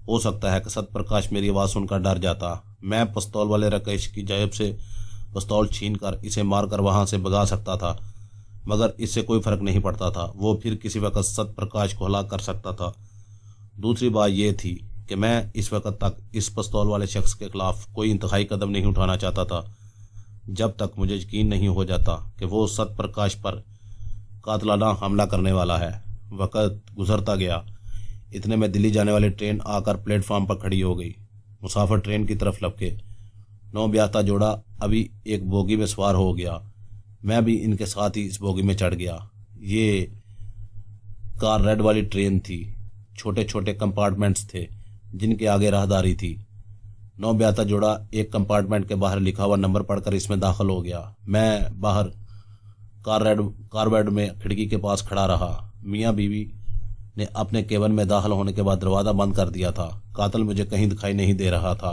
हो सकता है कि सतप्रकाश मेरी आवाज़ सुनकर डर जाता। मैं पिस्तौल वाले राकेश की जेब से पिस्तौल छीनकर इसे मारकर वहां से भगा सकता था, मगर इससे कोई फर्क नहीं पड़ता था। वो फिर किसी वक्त सतप्रकाश को हलाक कर सकता था। दूसरी बात यह थी कि मैं इस वक्त तक इस पिस्तौल वाले शख्स के खिलाफ कोई इंतहाई कदम नहीं उठाना चाहता था जब तक मुझे यकीन नहीं हो जाता कि वो सतप्रकाश पर कातलाना हमला करने वाला है। वक्त गुजरता गया। इतने में दिल्ली जाने वाली ट्रेन आकर प्लेटफार्म पर खड़ी हो गई। मुसाफिर ट्रेन की तरफ लपके। नौब्याहता जोड़ा अभी एक बोगी में सवार हो गया। मैं भी इनके साथ ही इस बोगी में चढ़ गया। ये कार रेड वाली ट्रेन थी। छोटे छोटे कंपार्टमेंट्स थे जिनके आगे राहदारी थी। नौब्याहता जोड़ा एक कंपार्टमेंट के बाहर लिखा हुआ नंबर पढ़कर इसमें दाखिल हो गया। मैं बाहर कारबेड में खिड़की के पास खड़ा रहा। मियाँ बीवी ने अपने केबिन में दाखिल होने के बाद दरवाज़ा बंद कर दिया था। कातिल मुझे कहीं दिखाई नहीं दे रहा था।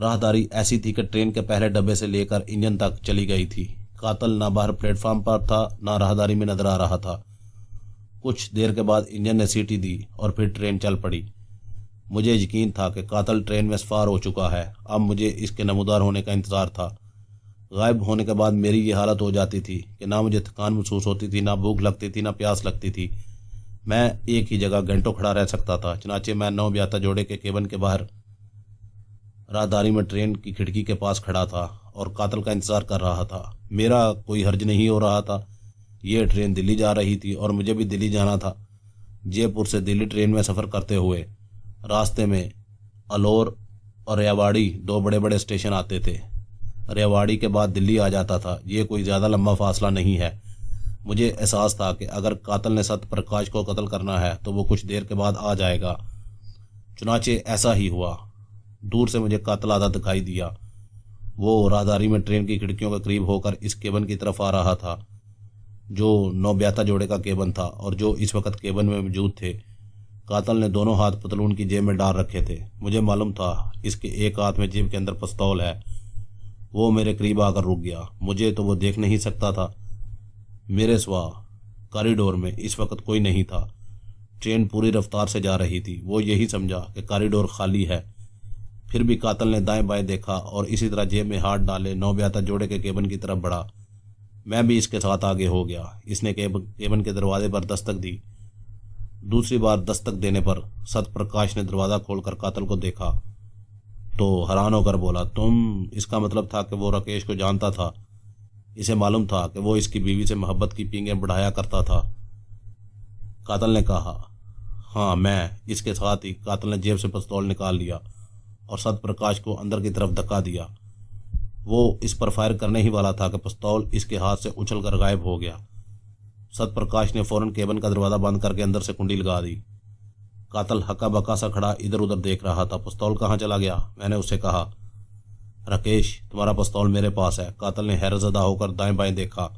राहदारी ऐसी थी कि ट्रेन के पहले डब्बे से लेकर इंजन तक चली गई थी। कातिल ना बाहर प्लेटफार्म पर था ना राहदारी में नजर आ रहा था। कुछ देर के बाद इंजन ने सीटी दी और फिर ट्रेन चल पड़ी। मुझे यकीन था कि कातिल ट्रेन में सवार हो चुका है। अब मुझे इसके नमूदार होने का इंतज़ार था। गायब होने के बाद मेरी ये हालत हो जाती थी कि ना मुझे थकान महसूस होती थी, ना भूख लगती थी, ना प्यास लगती थी। मैं एक ही जगह घंटों खड़ा रह सकता था। चनाचे मैं नौब्याहता जोड़े के केबिन के बाहर राहदारी में ट्रेन की खिड़की के पास खड़ा था और कातल का इंतज़ार कर रहा था। मेरा कोई हर्ज नहीं हो रहा था। ये ट्रेन दिल्ली जा रही थी और मुझे भी दिल्ली जाना था। जयपुर से दिल्ली ट्रेन में सफ़र करते हुए रास्ते में अलौर और रेवाड़ी दो बड़े बड़े स्टेशन आते थे। रेवाड़ी के बाद दिल्ली आ जाता था। ये कोई ज़्यादा लंबा फासला नहीं है। मुझे एहसास था कि अगर कातल ने सत्यप्रकाश को कत्ल करना है तो वो कुछ देर के बाद आ जाएगा। चुनाचे ऐसा ही हुआ। दूर से मुझे कातल आधा दिखाई दिया। वो राहदारी में ट्रेन की खिड़कियों के करीब होकर इस केबिन की तरफ आ रहा था जो नौब्याता जोड़े का केबिन था और जो इस वक्त केबिन में मौजूद थे। कातल ने दोनों हाथ पतलून की जेब में डाल रखे थे। मुझे मालूम था इसके एक हाथ में जेब के अंदर पिस्तौल है। वो मेरे करीब आकर रुक गया। मुझे तो वो देख नहीं सकता था। मेरे सिवा कॉरिडोर में इस वक्त कोई नहीं था। ट्रेन पूरी रफ्तार से जा रही थी। वो यही समझा कि कॉरिडोर खाली है। फिर भी कातल ने दाएं बाएं देखा और इसी तरह जेब में हाथ डाले नौब्याता जोड़े के केबिन की तरफ बढ़ा। मैं भी इसके साथ आगे हो गया। इसने केबिन के दरवाजे पर दस्तक दी। दूसरी बार दस्तक देने पर सत्यप्रकाश ने दरवाज़ा खोलकर कातल को देखा तो हैरान होकर बोला, तुम? इसका मतलब था कि वो राकेश को जानता था। इसे मालूम था कि वो इसकी बीवी से मोहब्बत की पींगें बढ़ाया करता था। कातल ने कहा, हाँ मैं। इसके साथ ही कातल ने जेब से पिस्तौल निकाल लिया और सत्यप्रकाश को अंदर की तरफ धक्का दिया। वो इस पर फायर करने ही वाला था कि पिस्तौल इसके हाथ से उछलकर गायब हो गया। सत्यप्रकाश ने फौरन केबिन का दरवाज़ा बंद करके अंदर से कुंडी लगा दी। कातल हक्का बक्का सा खड़ा इधर उधर देख रहा था। पिस्तौल कहाँ चला गया? मैंने उससे कहा। राकेश, तुम्हारा पिस्तौल मेरे पास है। कातल ने हैरतज़दा होकर दाएं बाएं देखा।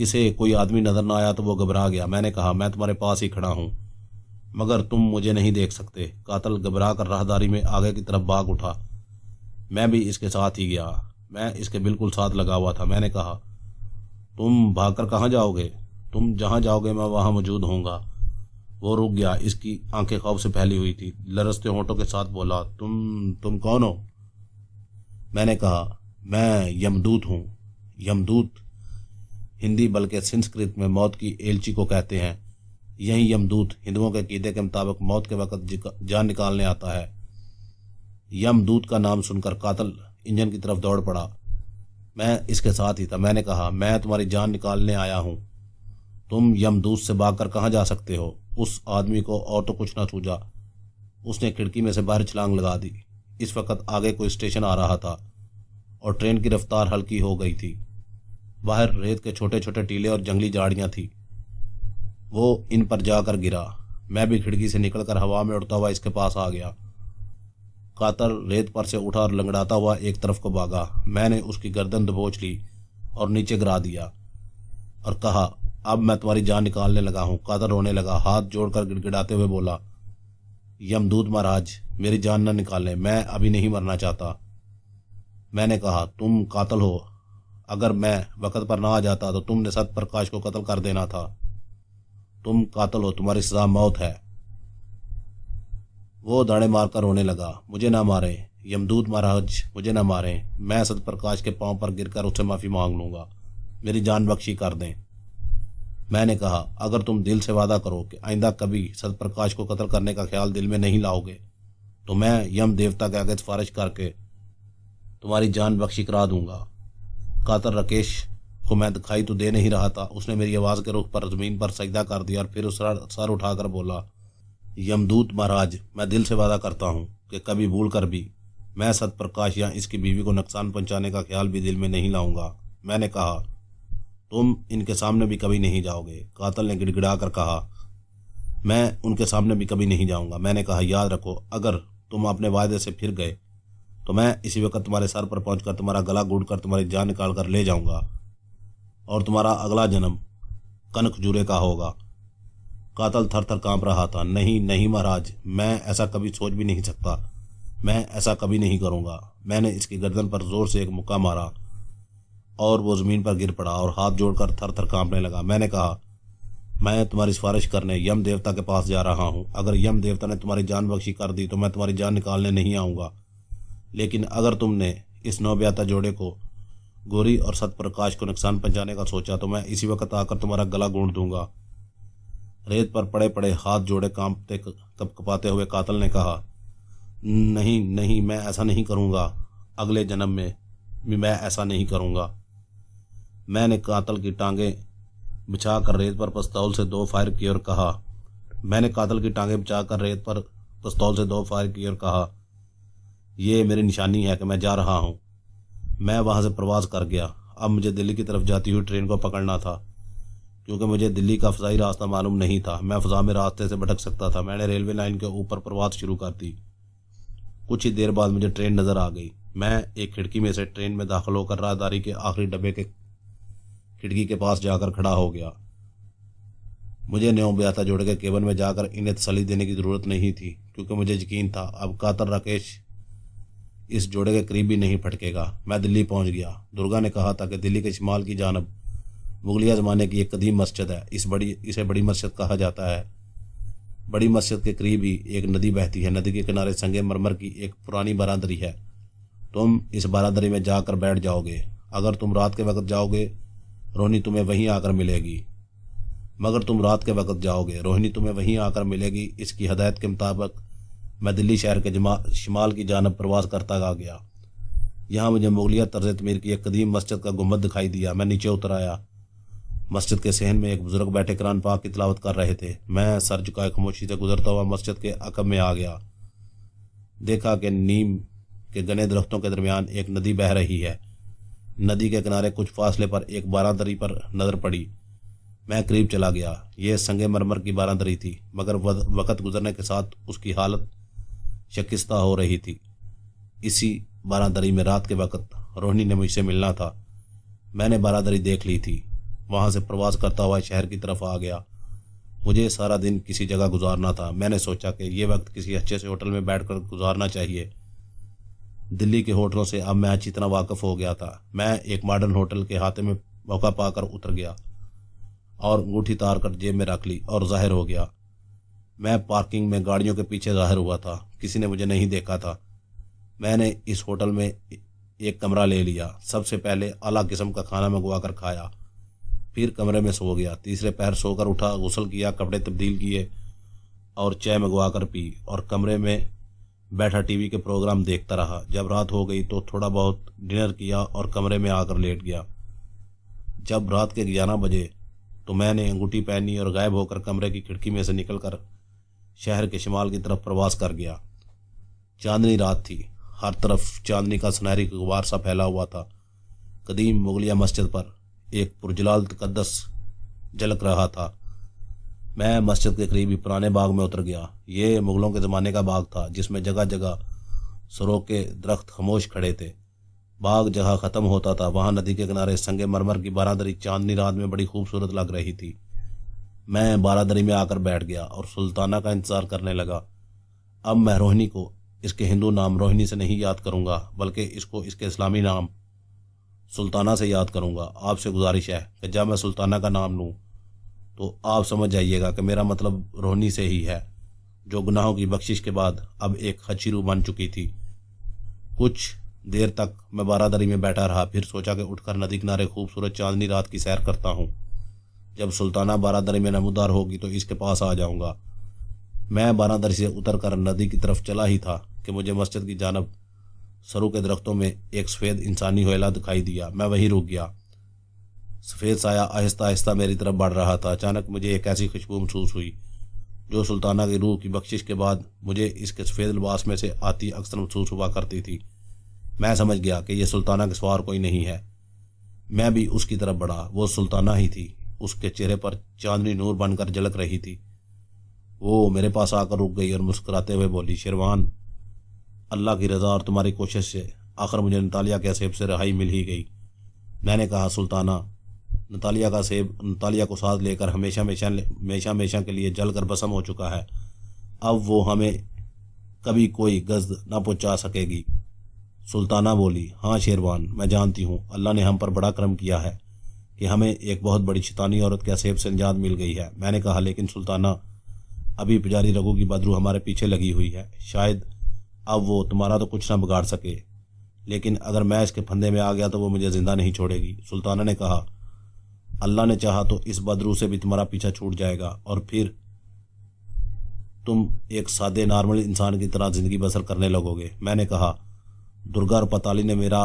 इसे कोई आदमी नजर न आया तो वो घबरा गया। मैंने कहा, मैं तुम्हारे पास ही खड़ा हूँ मगर तुम मुझे नहीं देख सकते। कातल घबरा कर राहदारी में आगे की तरफ भाग उठा। मैं भी इसके साथ ही गया। मैं इसके बिल्कुल साथ लगा हुआ था। मैंने कहा, तुम भागकर कहाँ जाओगे? तुम जहाँ जाओगे मैं वहाँ मौजूद होऊंगा। वो रुक गया। इसकी आंखें खौफ से फैली हुई थी। लरजते होंठों के साथ बोला, तुम कौन हो? मैंने कहा, मैं यमदूत हूँ। यमदूत हिंदी बल्कि संस्कृत में मौत की एलची को कहते हैं। यही यमदूत हिंदुओं के अकीदे के मुताबिक मौत के वक्त जान निकालने आता है। यमदूत का नाम सुनकर कातल इंजन की तरफ दौड़ पड़ा। मैं इसके साथ ही था। मैंने कहा, मैं तुम्हारी जान निकालने आया हूँ। तुम यमदूत से भागकर कहाँ जा सकते हो? उस आदमी को और तो कुछ ना सूझा। उसने खिड़की में से बाहर छलांग लगा दी। इस वक्त आगे कोई स्टेशन आ रहा था और ट्रेन की रफ्तार हल्की हो गई थी। बाहर रेत के छोटे छोटे टीले और जंगली झाड़ियाँ थी। वो इन पर जाकर गिरा। मैं भी खिड़की से निकलकर हवा में उड़ता हुआ इसके पास आ गया। कातल रेत पर से उठा और लंगड़ाता हुआ एक तरफ को भागा। मैंने उसकी गर्दन दबोच ली और नीचे गिरा दिया और कहा, अब मैं तुम्हारी जान निकालने लगा हूँ। कातल रोने लगा। हाथ जोड़कर गिड़गिड़ाते हुए बोला, यमदूत महाराज, मेरी जान न निकालें। मैं अभी नहीं मरना चाहता। मैंने कहा, तुम कातल हो। अगर मैं वक्त पर ना आ जाता तो तुमने सत्यप्रकाश को कत्ल कर देना था। तुम कातल हो, तुम्हारी सजा मौत है। वो दाड़े मारकर रोने लगा। मुझे ना मारें यमदूत महाराज, मुझे ना मारें। मैं सत्यप्रकाश के पांव पर गिरकर उससे माफ़ी मांग लूँगा। मेरी जान बख्शी कर दें। मैंने कहा, अगर तुम दिल से वादा करो कि आइंदा कभी सत्यप्रकाश को कत्ल करने का ख्याल दिल में नहीं लाओगे तो मैं यम देवता के आगे सिफारिश करके तुम्हारी जान बख्शी करा दूंगा। कातल राकेश को मैं दिखाई तो दे नहीं रहा था। उसने मेरी आवाज़ के रुख पर ज़मीन पर सजदा कर दिया और फिर उस सर उठाकर बोला, यमदूत महाराज, मैं दिल से वादा करता हूँ कि कभी भूल कर भी मैं सत्यप्रकाश या इसकी बीवी को नुकसान पहुँचाने का ख्याल भी दिल में नहीं लाऊंगा। मैंने कहा, तुम इनके सामने भी कभी नहीं जाओगे। कातल ने गिड़गिड़ा कर कहा, मैं उनके सामने भी कभी नहीं जाऊंगा। मैंने कहा, याद रखो, अगर तुम अपने वायदे से फिर गए तो मैं इसी वक्त तुम्हारे सर पर पहुंचकर तुम्हारा गला घूंटकर तुम्हारी जान निकाल कर ले जाऊंगा और तुम्हारा अगला जन्म कनखजूरे का होगा। कातल थर थर काँप रहा था। नहीं नहीं महाराज, मैं ऐसा कभी सोच भी नहीं सकता। मैं ऐसा कभी नहीं करूँगा। मैंने इसकी गर्दन पर जोर से एक मुक्का मारा और वो ज़मीन पर गिर पड़ा और हाथ जोड़कर थर थर काँपने लगा। मैंने कहा, मैं तुम्हारी सिफारिश करने यम देवता के पास जा रहा हूँ। अगर यम देवता ने तुम्हारी जान बख्शी कर दी तो मैं तुम्हारी जान निकालने नहीं आऊँगा, लेकिन अगर तुमने इस नौब्याता जोड़े को, गोरी और सत्यप्रकाश को नुकसान पहुँचाने का सोचा तो मैं इसी वक्त आकर तुम्हारा गला घूंट दूंगा। रेत पर पड़े पड़े हाथ जोड़े कांपते कपकपाते हुए कातल ने कहा, नहीं नहीं, मैं ऐसा नहीं करूँगा। अगले जन्म में भी मैं ऐसा नहीं करूँगा। मैंने कातल की टांगें बिछाकर रेत पर पिस्तौल से 2 फायर किए और कहा ये मेरी निशानी है कि मैं जा रहा हूँ। मैं वहाँ से प्रवास कर गया। अब मुझे दिल्ली की तरफ जाती हुई ट्रेन को पकड़ना था। क्योंकि मुझे दिल्ली का फ़ज़ाई रास्ता मालूम नहीं था, मैं फ़ज़ा में रास्ते से भटक सकता था। मैंने रेलवे लाइन के ऊपर प्रवास शुरू कर दी। कुछ ही देर बाद मुझे ट्रेन नज़र आ गई। मैं एक खिड़की में से ट्रेन में दाखिल होकर राहदारी के आखिरी डब्बे के खिड़की के पास जाकर खड़ा हो गया। मुझे न्यों ब्याता जोड़े के केबिन में जाकर इन्हें तसल्ली देने की ज़रूरत नहीं थी, क्योंकि मुझे यकीन था अब कातर राकेश इस जोड़े के करीब भी नहीं फटकेगा। मैं दिल्ली पहुंच गया। दुर्गा ने कहा था कि दिल्ली के शिमाल की जानब मुगलिया ज़माने की एक कदीम मस्जिद है। इसे बड़ी मस्जिद कहा जाता है। बड़ी मस्जिद के करीब ही एक नदी बहती है। नदी के किनारे संगे मरमर की एक पुरानी बारादरी है। तुम इस बारादरी में जाकर बैठ जाओगे। अगर तुम रात के वक्त जाओगे, रोहिणी तुम्हें वहीं आकर मिलेगी। इसकी हदायत के मुताबिक मैं दिल्ली शहर के शिमाल की जानब प्रवास करता आ गया। यहाँ मुझे मुगलिया तर्ज तमीर की एक कदीम मस्जिद का गुंबद दिखाई दिया। मैं नीचे उतर आया। मस्जिद के सहन में एक बुजुर्ग बैठे कुरान पाक की तिलावत कर रहे थे। मैं सर झुकाए खामोशी से गुजरता हुआ मस्जिद के अकब में आ गया। देखा कि नीम के घने दरख्तों के दरमियान एक नदी बह रही है। नदी के किनारे कुछ फासले पर एक बारादरी पर नज़र पड़ी। मैं करीब चला गया। यह संगे मरमर की बारादरी थी, मगर वक़्त गुजरने के साथ उसकी हालत शिकस्ता हो रही थी। इसी बारादरी में रात के वक्त रोहिणी ने मुझसे मिलना था। मैंने बारादरी देख ली थी। वहाँ से प्रवास करता हुआ शहर की तरफ आ गया। मुझे सारा दिन किसी जगह गुजारना था। मैंने सोचा कि यह वक्त किसी अच्छे से होटल में बैठकर गुजारना चाहिए। दिल्ली के होटलों से अब मैं अच्छी तरह वाकिफ हो गया था। मैं एक मॉडर्न होटल के हाथे में मौका पाकर उतर गया और अंगूठी तार कर जेब में रख ली और जाहिर हो गया। मैं पार्किंग में गाड़ियों के पीछे जाहिर हुआ था। किसी ने मुझे नहीं देखा था। मैंने इस होटल में एक कमरा ले लिया। सबसे पहले आला किस्म का खाना मंगवा कर खाया, फिर कमरे में सो गया। तीसरे पहर सोकर उठा, गुस्ल किया, कपड़े तब्दील किए और चाय मंगवा कर पी और कमरे में बैठा टीवी के प्रोग्राम देखता रहा। जब रात हो गई तो थोड़ा बहुत डिनर किया और कमरे में आकर लेट गया। जब रात के 11 बजे तो मैंने अंगूठी पहनी और गायब होकर कमरे की खिड़की में से निकलकर शहर के शिमाल की तरफ प्रवास कर गया। चांदनी रात थी। हर तरफ चांदनी का सुनहरी गुबार सा फैला हुआ था। कदीम मुगलिया मस्जिद पर एक पुरजलाल तकद्दस झलक रहा था। मैं मस्जिद के करीब ही पुराने बाग में उतर गया। ये मुगलों के ज़माने का बाग था, जिसमें जगह जगह सरों के दरख्त खामोश खड़े थे। बाग जहाँ ख़त्म होता था, वहाँ नदी के किनारे संगे मरमर की बारादरी चांदनी रात में बड़ी खूबसूरत लग रही थी। मैं बारादरी में आकर बैठ गया और सुल्ताना का इंतज़ार करने लगा। अब मैं रोहिणी को इसके हिंदू नाम रोहिणी से नहीं याद करूँगा, बल्कि इसको इसके इस्लामी नाम सुल्ताना से याद करूँगा। आपसे गुजारिश है कि जब मैं सुल्ताना का नाम लूँ तो आप समझ जाइएगा कि मेरा मतलब रोहिणी से ही है, जो गुनाहों की बख्शिश के बाद अब एक अच्छी रूह बन चुकी थी। कुछ देर तक मैं बारादरी में बैठा रहा, फिर सोचा कि उठकर नदी किनारे खूबसूरत चांदनी रात की सैर करता हूँ। जब सुल्ताना बारादरी में नमूदार होगी तो इसके पास आ जाऊँगा। मैं बारादरी से उतरकर नदी की तरफ चला ही था कि मुझे मस्जिद की जानब सरू के दरख्तों में एक सफ़ेद इंसानी होयला दिखाई दिया। मैं वहीं रुक गया। सफ़ेद साया आहिस्ता आहिस्ता मेरी तरफ बढ़ रहा था। अचानक मुझे एक ऐसी खुशबू महसूस हुई जो सुल्ताना की रूह की बख्शिश के बाद मुझे इसके सफ़ेद लिबास में से आती अक्सर महसूस हुआ करती थी। मैं समझ गया कि यह सुल्ताना के सवार कोई नहीं है। मैं भी उसकी तरफ बढ़ा। वो सुल्ताना ही थी। उसके चेहरे पर चांदनी नूर बनकर झलक रही थी। वो मेरे पास आकर रुक गई और मुस्कुराते हुए बोली, शेरवान, अल्लाह की रज़ा और तुम्हारी कोशिश से आखिर मुझे नतालिया के सेब से रिहाई मिल ही गई। मैंने कहा, सुल्ताना, नतालिया को साथ लेकर हमेशा के लिए जलकर भस्म हो चुका है। अब वो हमें कभी कोई गज़ ना पहुँचा सकेगी। सुल्ताना बोली, हाँ शेरवान, मैं जानती हूँ अल्लाह ने हम पर बड़ा करम किया है कि हमें एक बहुत बड़ी शैतानी औरत के असेब से निजात मिल गई है। मैंने कहा, लेकिन सुल्ताना, अभी पुजारी रघु की बदरू हमारे पीछे लगी हुई है। शायद अब वो तुम्हारा तो कुछ ना बिगाड़ सके, लेकिन अगर मैं इसके फंदे में आ गया तो वो मुझे जिंदा नहीं छोड़ेगी। सुल्ताना ने कहा, अल्लाह ने चाहा तो इस बदरू से भी तुम्हारा पीछा छूट जाएगा और फिर तुम एक सादे नॉर्मल इंसान की तरह ज़िंदगी बसर करने लगोगे। मैंने कहा, दुर्गा और पताली ने मेरा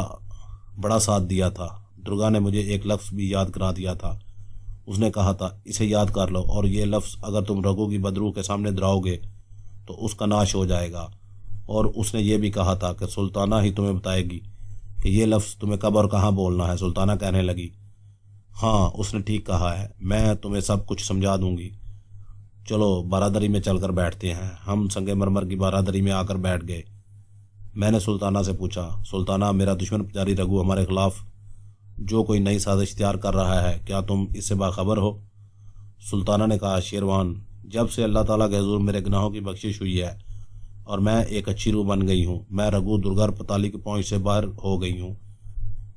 बड़ा साथ दिया था। दुर्गा ने मुझे एक लफ्ज़ भी याद करा दिया था। उसने कहा था इसे याद कर लो, और ये लफ्ज़ अगर तुम रघु की बदरू के सामने दोहराओगे तो उसका नाश हो जाएगा। और उसने ये भी कहा था कि सुल्ताना ही तुम्हें बताएगी कि ये लफ्ज़ तुम्हें कब और कहाँ बोलना है। सुल्ताना कहने लगी, हाँ उसने ठीक कहा है, मैं तुम्हें सब कुछ समझा दूंगी। चलो बारादरी में चलकर बैठते हैं। हम संगमरमर की बारादरी में आकर बैठ गए। मैंने सुल्ताना से पूछा, सुल्ताना मेरा दुश्मन पुजारी रघु हमारे खिलाफ जो कोई नई साजिश तैयार कर रहा है, क्या तुम इससे बाखबर हो? सुल्ताना ने कहा, शेरवान, जब से अल्लाह ताला के हुजूर मेरे गुनाहों की बख्शिश हुई है और मैं एक अच्छी रूह बन गई हूँ, मैं रघु दुर्गर पताली की पहुँच से बाहर हो गई हूँ।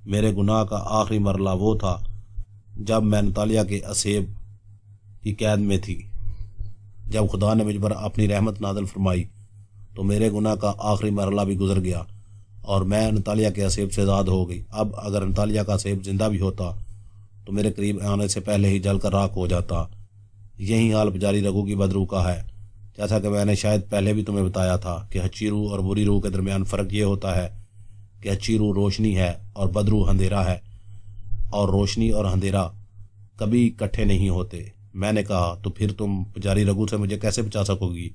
मेरे गुनाह का आखिरी मरला वो था जब मैं नतालिया के असेब की कैद में थी। जब खुदा ने मुझ पर अपनी रहमत नाज़िल फरमाई तो मेरे गुनाह का आखिरी मरहला भी गुजर गया और मैं नतालिया के असेब से आज़ाद हो गई। अब अगर नतालिया का असेब जिंदा भी होता तो मेरे करीब आने से पहले ही जल कर राख हो जाता। यही हाल पुजारी रघु की बदरू का है। जैसा कि मैंने शायद पहले भी तुम्हें बताया था कि अच्छी रूह और बुरी रूह के दरमियान फ़र्क ये होता है कि अच्छी रूह रोशनी है और बदरू अंधेरा है, और रोशनी और अंधेरा कभी इकट्ठे नहीं होते। मैंने कहा, तो फिर तुम पुजारी रघु से मुझे कैसे बचा सकोगी?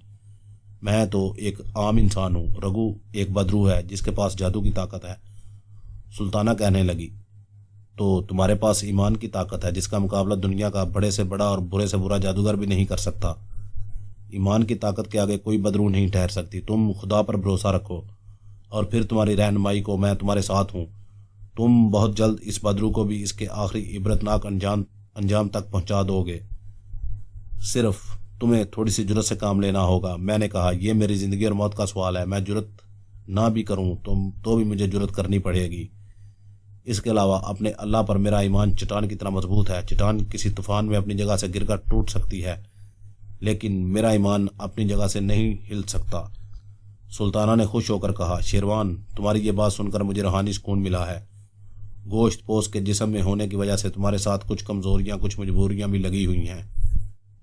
मैं तो एक आम इंसान हूँ, रघु एक बदरू है जिसके पास जादू की ताकत है। सुल्ताना कहने लगी, तो तुम्हारे पास ईमान की ताकत है जिसका मुकाबला दुनिया का बड़े से बड़ा और बुरे से बुरा जादूगर भी नहीं कर सकता। ईमान की ताकत के आगे कोई बदरू नहीं ठहर सकती। तुम खुदा पर भरोसा रखो और फिर तुम्हारी रहनुमाई को मैं तुम्हारे साथ हूँ। तुम बहुत जल्द इस बदरू को भी इसके आखिरी इबरतनाक अंजाम तक पहुँचा दोगे। सिर्फ तुम्हें थोड़ी सी जुर्रत से काम लेना होगा। मैंने कहा, यह मेरी ज़िंदगी और मौत का सवाल है। मैं जुर्रत ना भी करूं तो भी मुझे जुर्रत करनी पड़ेगी। इसके अलावा अपने अल्लाह पर मेरा ईमान चट्टान की तरह मजबूत है। चट्टान किसी तूफान में अपनी जगह से गिरकर टूट सकती है, लेकिन मेरा ईमान अपनी जगह से नहीं हिल सकता। सुल्ताना ने खुश होकर कहा, शेरवान, तुम्हारी ये बात सुनकर मुझे रूहानी सुकून मिला है। गोश्त पोश के जिस्म में होने की वजह से तुम्हारे साथ कुछ कमज़ोरियाँ, कुछ मजबूरियाँ भी लगी हुई हैं,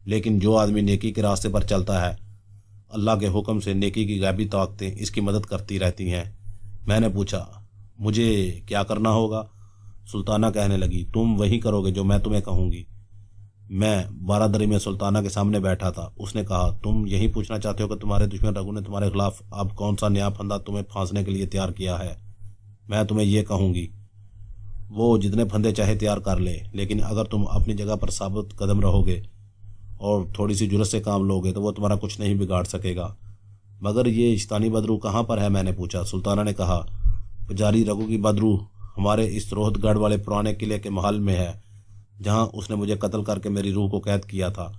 लेकिन जो आदमी नेकी के रास्ते पर चलता है, अल्लाह के हुक्म से नेकी की गैबी ताकतें इसकी मदद करती रहती हैं। मैंने पूछा, मुझे क्या करना होगा? सुल्ताना कहने लगी, तुम वही करोगे जो मैं तुम्हें कहूँगी। मैं बारादरी में सुल्ताना के सामने बैठा था। उसने कहा, तुम यही पूछना चाहते हो कि तुम्हारे दुश्मन रघु ने तुम्हारे खिलाफ अब कौन सा नया फंदा तुम्हें फांसने के लिए तैयार किया है? मैं तुम्हें यह कहूँगी, वो जितने फंदे चाहे तैयार कर ले, लेकिन अगर तुम अपनी जगह पर साबित कदम रहोगे और थोड़ी सी जुर्रत से काम लोगे तो वो तुम्हारा कुछ नहीं बिगाड़ सकेगा। मगर ये इश्तानी बदरू कहाँ पर है? मैंने पूछा। सुल्ताना ने कहा, पुजारी रघु की बदरू हमारे इस रोहतगढ़ वाले पुराने किले के महल में है, जहाँ उसने मुझे कत्ल करके मेरी रूह को कैद किया था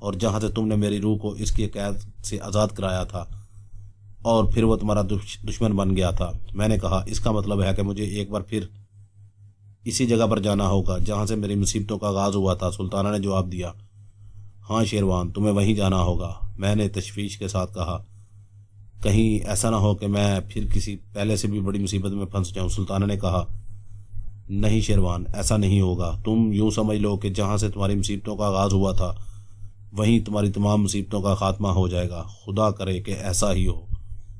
और जहाँ से तुमने मेरी रूह को इसकी कैद से आज़ाद कराया था और फिर वो तुम्हारा दुश्मन बन गया था। मैंने कहा, इसका मतलब है कि मुझे एक बार फिर इसी जगह पर जाना होगा जहाँ से मेरी मुसीबतों का आगाज़ हुआ था। सुल्ताना ने जवाब दिया, हाँ शेरवान, तुम्हें वहीं जाना होगा। मैंने तशवीश के साथ कहा, कहीं ऐसा ना हो कि मैं फिर किसी पहले से भी बड़ी मुसीबत में फंस जाऊं। सुल्ताना ने कहा, नहीं शेरवान, ऐसा नहीं होगा। तुम यूं समझ लो कि जहां से तुम्हारी मुसीबतों का आगाज़ हुआ था वहीं तुम्हारी तमाम मुसीबतों का खात्मा हो जाएगा। खुदा करे कि ऐसा ही हो।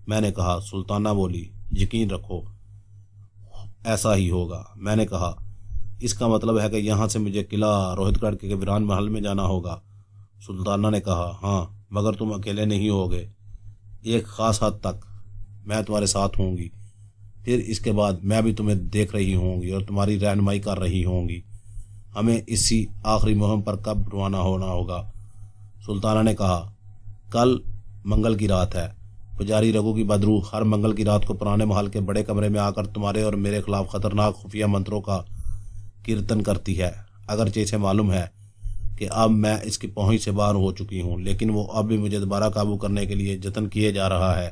मैंने कहा। सुल्ताना बोली, यकीन रखो ऐसा ही होगा। मैंने कहा, इसका मतलब है कि यहाँ से मुझे किला रोहितगढ़ के वीरान महल में जाना होगा। सुल्ताना ने कहा, हाँ, मगर तुम अकेले नहीं होगे। एक ख़ास हद तक मैं तुम्हारे साथ होंगी, फिर इसके बाद मैं भी तुम्हें देख रही होंगी और तुम्हारी रहनुमाई कर रही होंगी। हमें इसी आखिरी मुहिम पर कब रवाना होना होगा? सुल्ताना ने कहा, कल मंगल की रात है। पुजारी रघु की बदरू हर मंगल की रात को पुराने महल के बड़े कमरे में आकर तुम्हारे और मेरे खिलाफ खतरनाक खुफिया मंत्रों का कीर्तन करती है। अगरचे इसे मालूम है कि अब मैं इसकी पहुंच से बाहर हो चुकी हूं, लेकिन वो अब भी मुझे दोबारा काबू करने के लिए जतन किए जा रहा है।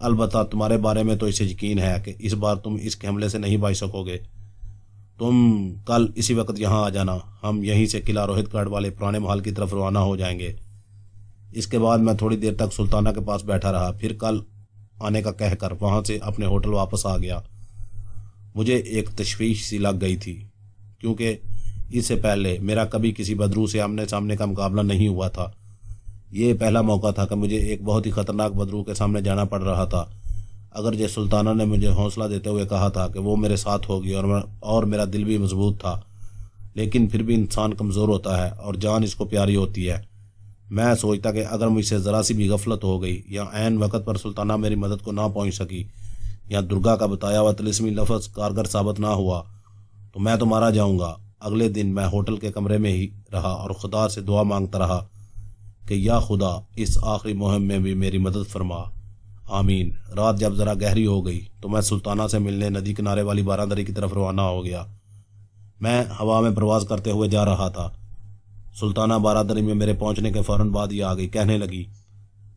अलबत्ता तुम्हारे बारे में तो इसे यकीन है कि इस बार तुम इसके हमले से नहीं बच सकोगे। तुम कल इसी वक्त यहाँ आ जाना। हम यहीं से किला रोहितगढ़ वाले पुराने महल की तरफ रवाना हो जाएंगे। इसके बाद मैं थोड़ी देर तक सुल्ताना के पास बैठा रहा, फिर कल आने का कहकर वहाँ से अपने होटल वापस आ गया। मुझे एक तशवीश सी लग गई थी, क्योंकि इससे पहले मेरा कभी किसी बदरू से आमने सामने का मुकाबला नहीं हुआ था। ये पहला मौका था कि मुझे एक बहुत ही ख़तरनाक बदरू के सामने जाना पड़ रहा था। अगरचे सुल्ताना ने मुझे हौसला देते हुए कहा था कि वो मेरे साथ होगी और मेरा दिल भी मजबूत था, लेकिन फिर भी इंसान कमज़ोर होता है और जान इसको प्यारी होती है। मैं सोचता कि अगर मुझसे ज़रा सी भी गफलत हो गई या ऐन वक्त पर सुल्ताना मेरी मदद को ना पहुंच सकी या दुर्गा का बताया हुआ तिलिस्मी लफ्ज़ कारगर साबित ना हुआ तो मैं तो मारा जाऊंगा। अगले दिन मैं होटल के कमरे में ही रहा और खुदा से दुआ मांगता रहा कि या खुदा इस आखिरी मुहिम में भी मेरी मदद फरमा, आमीन। रात जब ज़रा गहरी हो गई तो मैं सुल्ताना से मिलने नदी किनारे वाली बारादरी की तरफ रवाना हो गया। मैं हवा में प्रवास करते हुए जा रहा था। सुल्ताना बारादरी में मेरे पहुंचने के फ़ौरन बाद ही आ गई। कहने लगी,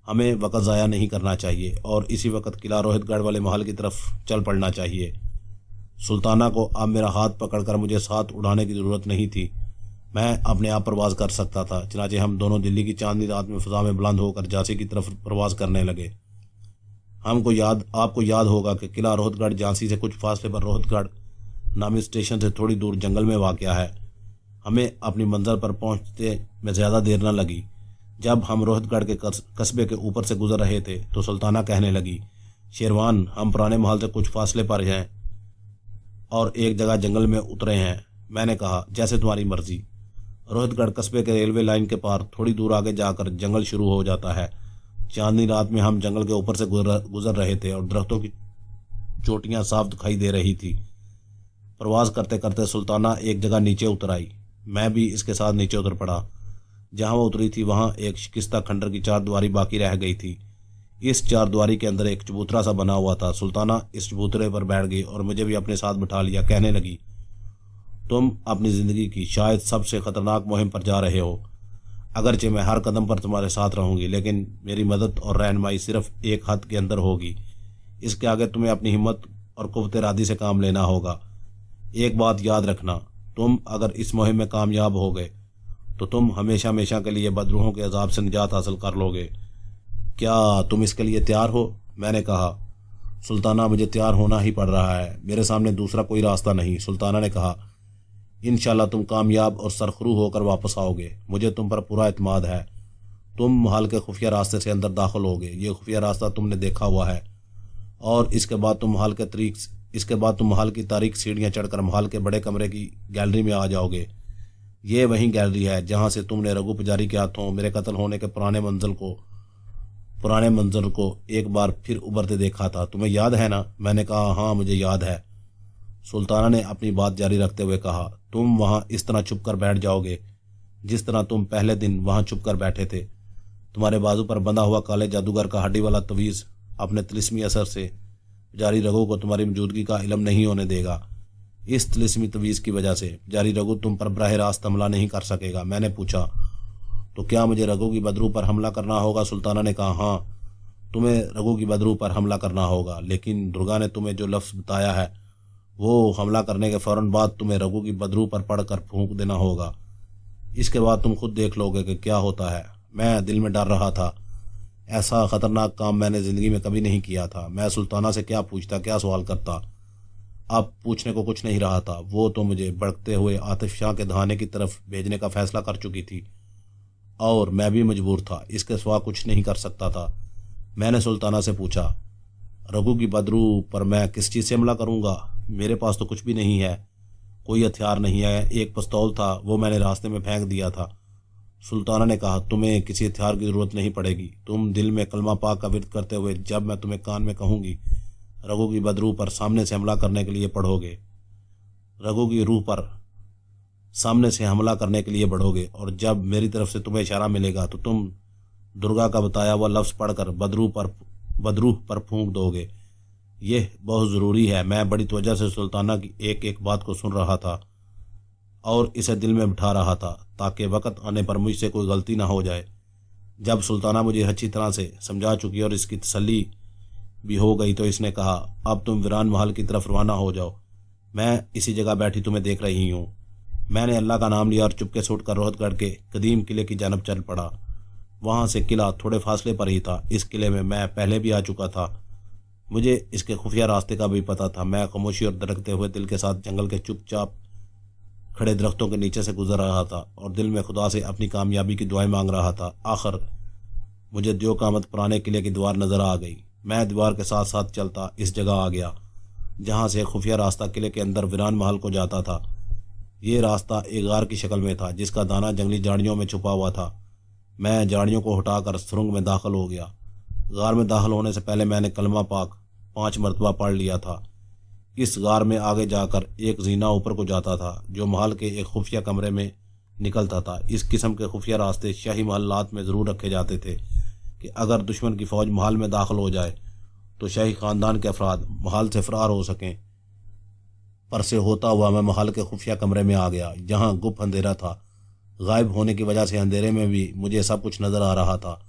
हमें वक्त ज़ाया नहीं करना चाहिए और इसी वक्त किला रोहितगढ़ वाले महल की तरफ चल पड़ना चाहिए। सुल्ताना को अब मेरा हाथ पकड़कर मुझे साथ उड़ाने की ज़रूरत नहीं थी, मैं अपने आप प्रवास कर सकता था। चनाचे हम दोनों दिल्ली की चांदनी रात में फ़ज़ा में बुलंद होकर झांसी की तरफ प्रवास करने लगे। आपको याद होगा कि किला रोहतगढ़ झांसी से कुछ फासले पर रोहतगढ़ नामी स्टेशन से थोड़ी दूर जंगल में वाक़या है। हमें अपनी मंजिल पर पहुंचते में ज़्यादा देर न लगी। जब हम रोहतगढ़ के कस्बे के ऊपर से गुजर रहे थे तो सुल्ताना कहने लगी, शेरवान, हम पुराने महल से कुछ फासले पर हैं और एक जगह जंगल में उतरे हैं। मैंने कहा, जैसे तुम्हारी मर्जी। रोहतगढ़ कस्बे के रेलवे लाइन के पार थोड़ी दूर आगे जाकर जंगल शुरू हो जाता है। चांदनी रात में हम जंगल के ऊपर से गुजर रहे थे और दरख्तों की चोटियां साफ दिखाई दे रही थी। प्रवास करते करते सुल्ताना एक जगह नीचे उतर आई। मैं भी इसके साथ नीचे उतर पड़ा। जहां वो उतरी थी वहां एक शिकस्ता खंडर की चारदीवारी बाकी रह गई थी। इस चारदीवारी के अंदर एक चबूतरा सा बना हुआ था। सुल्ताना इस चबूतरे पर बैठ गई और मुझे भी अपने साथ बिठा लिया। कहने लगी, तुम अपनी ज़िंदगी की शायद सबसे ख़तरनाक मुहिम पर जा रहे हो। अगरचे मैं हर कदम पर तुम्हारे साथ रहूंगी, लेकिन मेरी मदद और रहनुमाई सिर्फ एक हद के अंदर होगी। इसके आगे तुम्हें अपनी हिम्मत और कुव्वत इरादी से काम लेना होगा। एक बात याद रखना, तुम अगर इस मुहिम में कामयाब हो गए तो तुम हमेशा हमेशा के लिए बदरूहों के अजाब से निजात हासिल कर लोगे। क्या तुम इसके लिए तैयार हो? मैंने कहा, सुल्ताना, मुझे तैयार होना ही पड़ रहा है, मेरे सामने दूसरा कोई रास्ता नहीं। सुल्ताना ने कहा, इंशाल्लाह तुम कामयाब और सरखरू होकर वापस आओगे, मुझे तुम पर पूरा एतमाद है। तुम महल के खुफिया रास्ते से अंदर दाखिल होगे। ये खुफिया रास्ता तुमने देखा हुआ है और इसके बाद तुम महल की तारीख सीढ़ियाँ चढ़कर महल के बड़े कमरे की गैलरी में आ जाओगे। ये वही गैलरी है जहाँ से तुमने रघु पुजारी के हाथों मेरे कत्ल होने के पुराने मंजर को एक बार फिर उभरते देखा था। तुम्हें याद है ना? मैंने कहा, हाँ मुझे याद है। सुल्ताना ने अपनी बात जारी रखते हुए कहा, तुम वहाँ इस तरह चुप कर बैठ जाओगे जिस तरह तुम पहले दिन वहाँ चुप कर बैठे थे। तुम्हारे बाजू पर बंधा हुआ काले जादूगर का हड्डी वाला तवीज़ अपने तिलिस्मी असर से जारी रघु को तुम्हारी मौजूदगी का इल्म नहीं होने देगा। इस तिलिस्मी तवीज़ की वजह से जारी रघु तुम पर बराह रास्त हमला नहीं कर सकेगा। मैंने पूछा, तो क्या मुझे रघु की बदरू पर हमला करना होगा? सुल्ताना ने कहा, हाँ, तुम्हें रघु की बदरू पर हमला करना होगा, लेकिन दुर्गा ने तुम्हें जो लफ्ज़ बताया है वो हमला करने के फ़ौरन बाद तुम्हें रघु की बदरू पर पढ़कर फूंक देना होगा। इसके बाद तुम खुद देख लोगे कि क्या होता है। मैं दिल में डर रहा था। ऐसा ख़तरनाक काम मैंने ज़िंदगी में कभी नहीं किया था। मैं सुल्ताना से क्या पूछता, क्या सवाल करता। अब पूछने को कुछ नहीं रहा था। वो तो मुझे भड़कते हुए आतिफ शाह के दहाने की तरफ भेजने का फ़ैसला कर चुकी थी और मैं भी मजबूर था, इसके सिवा कुछ नहीं कर सकता था। मैंने सुल्ताना से पूछा, रघु की बदरू पर मैं किस चीज़ से हमला करूँगा? मेरे पास तो कुछ भी नहीं है, कोई हथियार नहीं है। एक पिस्तौल था, वो मैंने रास्ते में फेंक दिया था। सुल्ताना ने कहा, तुम्हें किसी हथियार की ज़रूरत नहीं पड़ेगी। तुम दिल में कलमा पाक का विर्द करते हुए जब मैं तुम्हें कान में कहूँगी रघु की बदरू पर सामने से हमला करने के लिए पढ़ोगे, रघु की रूह पर सामने से हमला करने के लिए बढ़ोगे और जब मेरी तरफ से तुम्हें इशारा मिलेगा तो तुम दुर्गा का बताया हुआ लफ्ज़ पढ़कर बदरूह पर फूंक दोगे। यह बहुत ज़रूरी है। मैं बड़ी तवज्जो से सुल्ताना की एक एक बात को सुन रहा था और इसे दिल में बिठा रहा था ताकि वक़्त आने पर मुझसे कोई गलती ना हो जाए। जब सुल्ताना मुझे अच्छी तरह से समझा चुकी और इसकी तसल्ली भी हो गई तो इसने कहा, अब तुम वीरान महल की तरफ रवाना हो जाओ। मैं इसी जगह बैठी तुम्हें देख रही हूँ। मैंने अल्लाह का नाम लिया और चुपके से उठकर रोहतगढ़ के कदीम किले की जानब चल पड़ा। वहाँ से किला थोड़े फासले पर ही था। इस किले में मैं पहले भी आ चुका था। मुझे इसके खुफिया रास्ते का भी पता था। मैं खामोशी और धड़कते हुए दिल के साथ जंगल के चुपचाप खड़े दरख्तों के नीचे से गुजर रहा था और दिल में खुदा से अपनी कामयाबी की दुआएं मांग रहा था। आखिर मुझे दियो कामत पुराने किले की दीवार नज़र आ गई। मैं दीवार के साथ साथ चलता इस जगह आ गया जहाँ से एक खुफिया रास्ता किले के अंदर वीरान महल को जाता था। ये रास्ता एक गार की शक्ल में था जिसका दाना जंगली झाड़ियों में छुपा हुआ था। मैं झाड़ियों को हटाकर सुरंग में दाखिल हो गया। गार में दाखिल होने से पहले मैंने कलमा पाक 5 मरतबा पढ़ लिया था। इस गार में आगे जाकर एक जीना ऊपर को जाता था जो महल के एक खुफिया कमरे में निकलता था। इस किस्म के खुफिया रास्ते शाही महलात में ज़रूर रखे जाते थे कि अगर दुश्मन की फ़ौज महल में दाखिल हो जाए तो शाही ख़ानदान के अफराद महल से फ़रार हो सकें। पर से होता हुआ मैं महल के खुफिया कमरे में आ गया जहाँ गुप्त अंधेरा था। गायब होने की वजह से अंधेरे में भी मुझे सब कुछ नज़र आ रहा था।